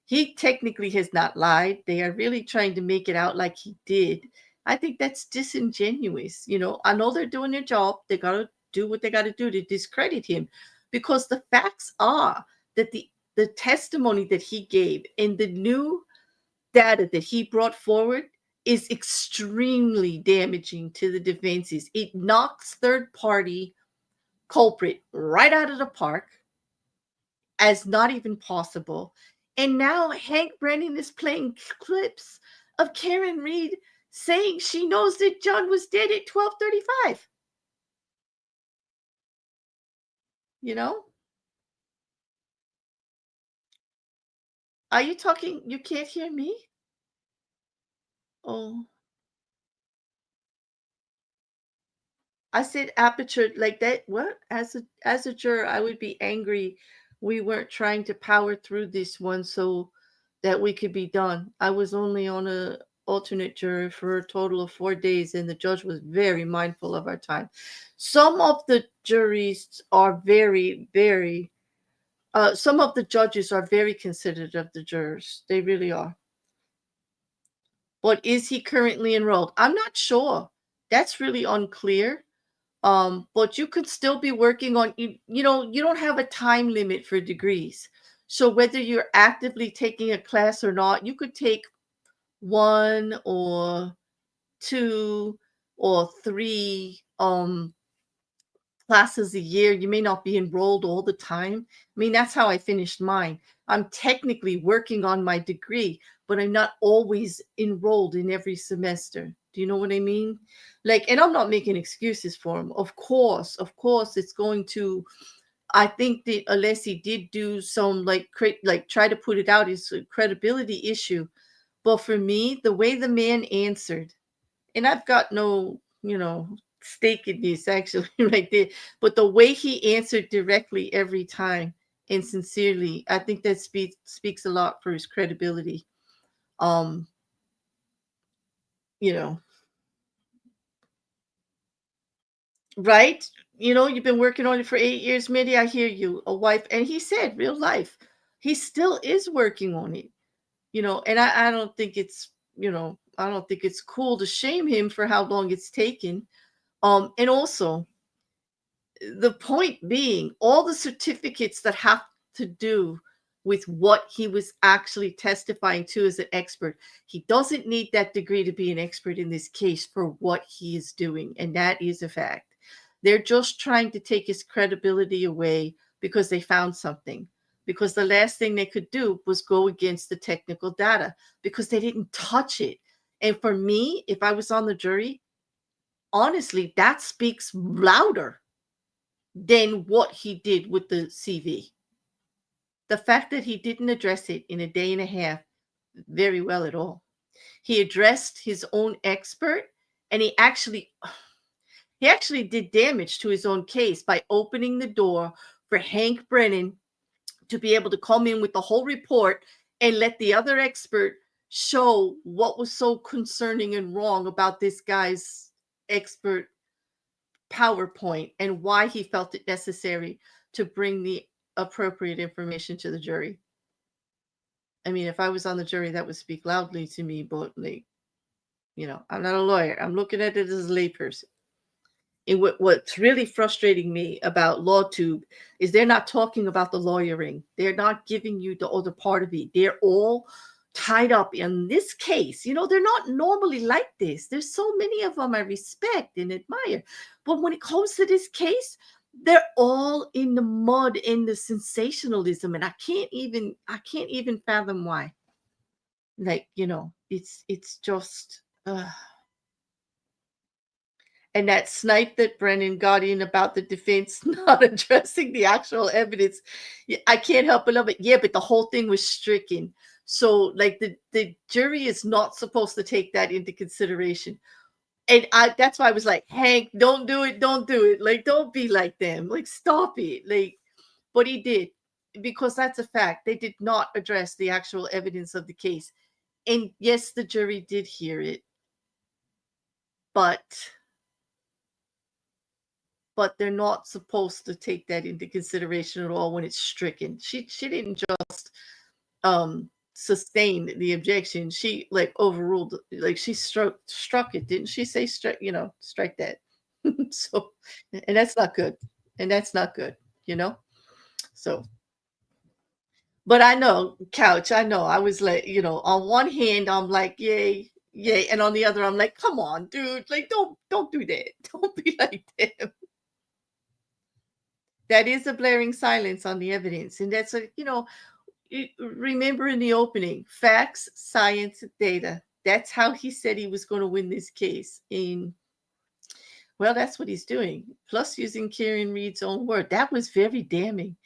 He technically has not lied. They are really trying to make it out like he did. I think that's disingenuous. I know they're doing their job. They got to do what they got to do to discredit him, because the facts are that the the testimony that he gave and the new data that he brought forward is extremely damaging to the defenses. It knocks third-party culprit right out of the park as not even possible. And now Hank Brennan is playing clips of Karen Reed saying she knows that John was dead at 12:35. You know? Are you talking? You can't hear me? Oh. I said Apeture like that. What? As a juror, I would be angry we weren't trying to power through this one so that we could be done. I was only on a alternate juror for a total of 4 days, and the judge was very mindful of our time. Some of the juries are very, very some of the judges are very considerate of the jurors. They really are. But is he currently enrolled? I'm not sure. That's really unclear. But you could still be working on, you know, you don't have a time limit for degrees. So whether you're actively taking a class or not, you could take 1 or 2 or 3 classes a year. You may not be enrolled all the time. I mean, that's how I finished mine. I'm technically working on my degree, but I'm not always enrolled in every semester. Do you know what I mean? Like, and I'm not making excuses for him. Of course, it's going to. I think that Alessi did do some like try to put it out as a credibility issue. But for me, the way the man answered, and I've got no, stake in this actually right there, but the way he answered directly every time and sincerely, I think that speaks a lot for his credibility. You know, right? You've been working on it for 8 years, Mitty. I hear you, a wife. And he said real life. He still is working on it, and I don't think it's, I don't think it's cool to shame him for how long it's taken. And also the point being, all the certificates that have to do with what he was actually testifying to as an expert, he doesn't need that degree to be an expert in this case for what he is doing. And that is a fact. They're just trying to take his credibility away because they found something. Because the last thing they could do was go against the technical data because they didn't touch it. And for me, if I was on the jury, honestly, that speaks louder than what he did with the CV. The fact that he didn't address it in a day and a half very well at all. He addressed his own expert, and he actually did damage to his own case by opening the door for Hank Brennan to be able to come in with the whole report and let the other expert show what was so concerning and wrong about this guy's expert PowerPoint and why he felt it necessary to bring the appropriate information to the jury. I mean, if I was on the jury, that would speak loudly to me, but I'm not a lawyer. I'm looking at it as a layperson. And what's really frustrating me about LawTube is they're not talking about the lawyering. They're not giving you the other part of it. They're all tied up in this case. They're not normally like this. There's so many of them I respect and admire. But when it comes to this case, they're all in the mud in the sensationalism. And I can't even fathom why. Like, it's just... And that snipe that Brennan got in about the defense not addressing the actual evidence, I can't help but love it. Yeah, but the whole thing was stricken. So, like, the jury is not supposed to take that into consideration. And that's why I was like, Hank, don't do it. Don't do it. Like, don't be like them. Like, stop it. Like, but he did, because that's a fact. They did not address the actual evidence of the case. And yes, the jury did hear it. But they're not supposed to take that into consideration at all when it's stricken. She didn't just sustain the objection. She overruled, she struck it, didn't she? Say strike that. So, and that's not good. So But I know, Couch, I know. I was like, on one hand, I'm like, yay, yay. And on the other, I'm like, come on, dude. Like, don't do that. Don't be like them. That is a blaring silence on the evidence. And that's remember in the opening, facts, science, data. That's how he said he was going to win this case. Well, that's what he's doing. Plus using Karen Reed's own word. That was very damning.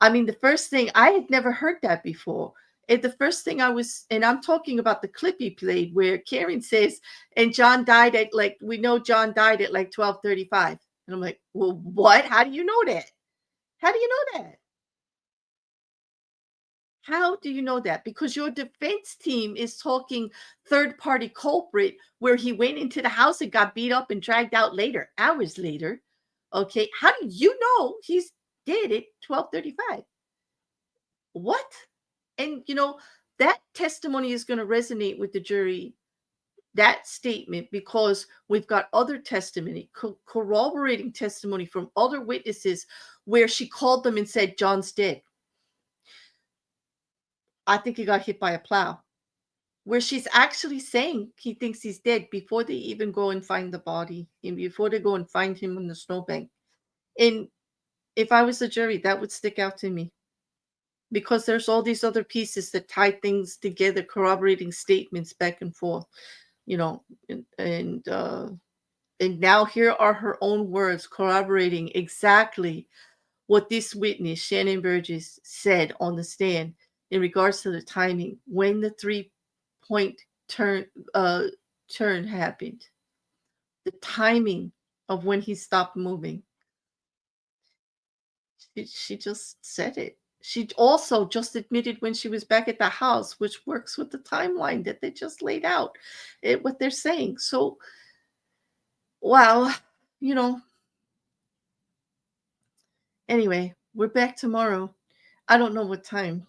I mean, the first thing, I had never heard that before. And the first thing and I'm talking about the clip he played where Karen says, and John died at we know John died at 12:35. And I'm like, well, what? How do you know that? How do you know that? How do you know that? Because your defense team is talking third-party culprit where he went into the house and got beat up and dragged out later, hours later. Okay, how do you know he's dead at 12:35? What? And that testimony is going to resonate with the jury, that statement, because we've got other testimony, corroborating testimony from other witnesses where she called them and said, John's dead. I think he got hit by a plow. Where she's actually saying he thinks he's dead before they even go and find the body and before they go and find him on the snowbank. And if I was the jury, that would stick out to me. Because there's all these other pieces that tie things together, corroborating statements back and forth, and now here are her own words corroborating exactly what this witness, Shannon Burgess, said on the stand in regards to the timing when the 3-point turn happened, the timing of when he stopped moving. She just said it. She also just admitted when she was back at the house, which works with the timeline that they just laid out, what they're saying. So, wow, Anyway, we're back tomorrow. I don't know what time,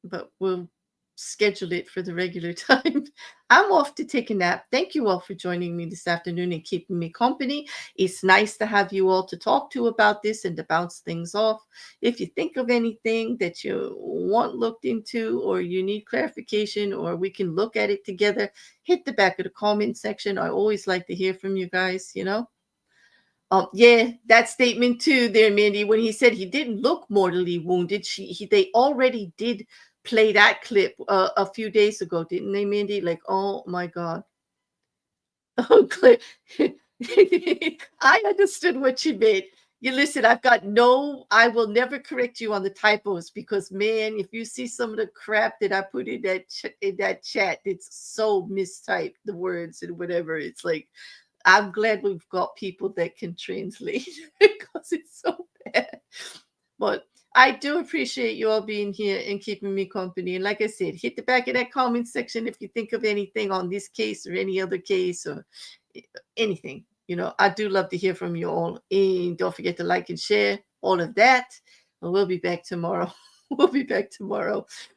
but we'll schedule it for the regular time. I'm off to take a nap. Thank you all for joining me this afternoon and keeping me company. It's nice to have you all to talk to about this and to bounce things off. If you think of anything that you want looked into or you need clarification or we can look at it together, hit the back of the comment section. I always like to hear from you guys, Yeah, that statement too there, Mandy, when he said he didn't look mortally wounded, they already did play that clip a few days ago, didn't they, Mandy? Like, oh my God. Oh, I understood what you meant. You listen, I will never correct you on the typos because, man, if you see some of the crap that I put in that chat, it's so mistyped, the words and whatever. It's like, I'm glad we've got people that can translate because it's so bad. But I do appreciate you all being here and keeping me company. And like I said, hit the back of that comment section if you think of anything on this case or any other case or anything. I do love to hear from you all. And don't forget to like and share all of that. And we'll be back tomorrow.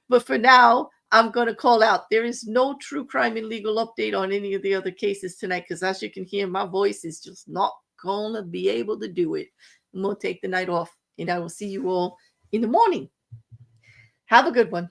But for now, I'm going to call out. There is no true crime and legal update on any of the other cases tonight because as you can hear, my voice is just not going to be able to do it. I'm going to take the night off and I will see you all in the morning. Have a good one.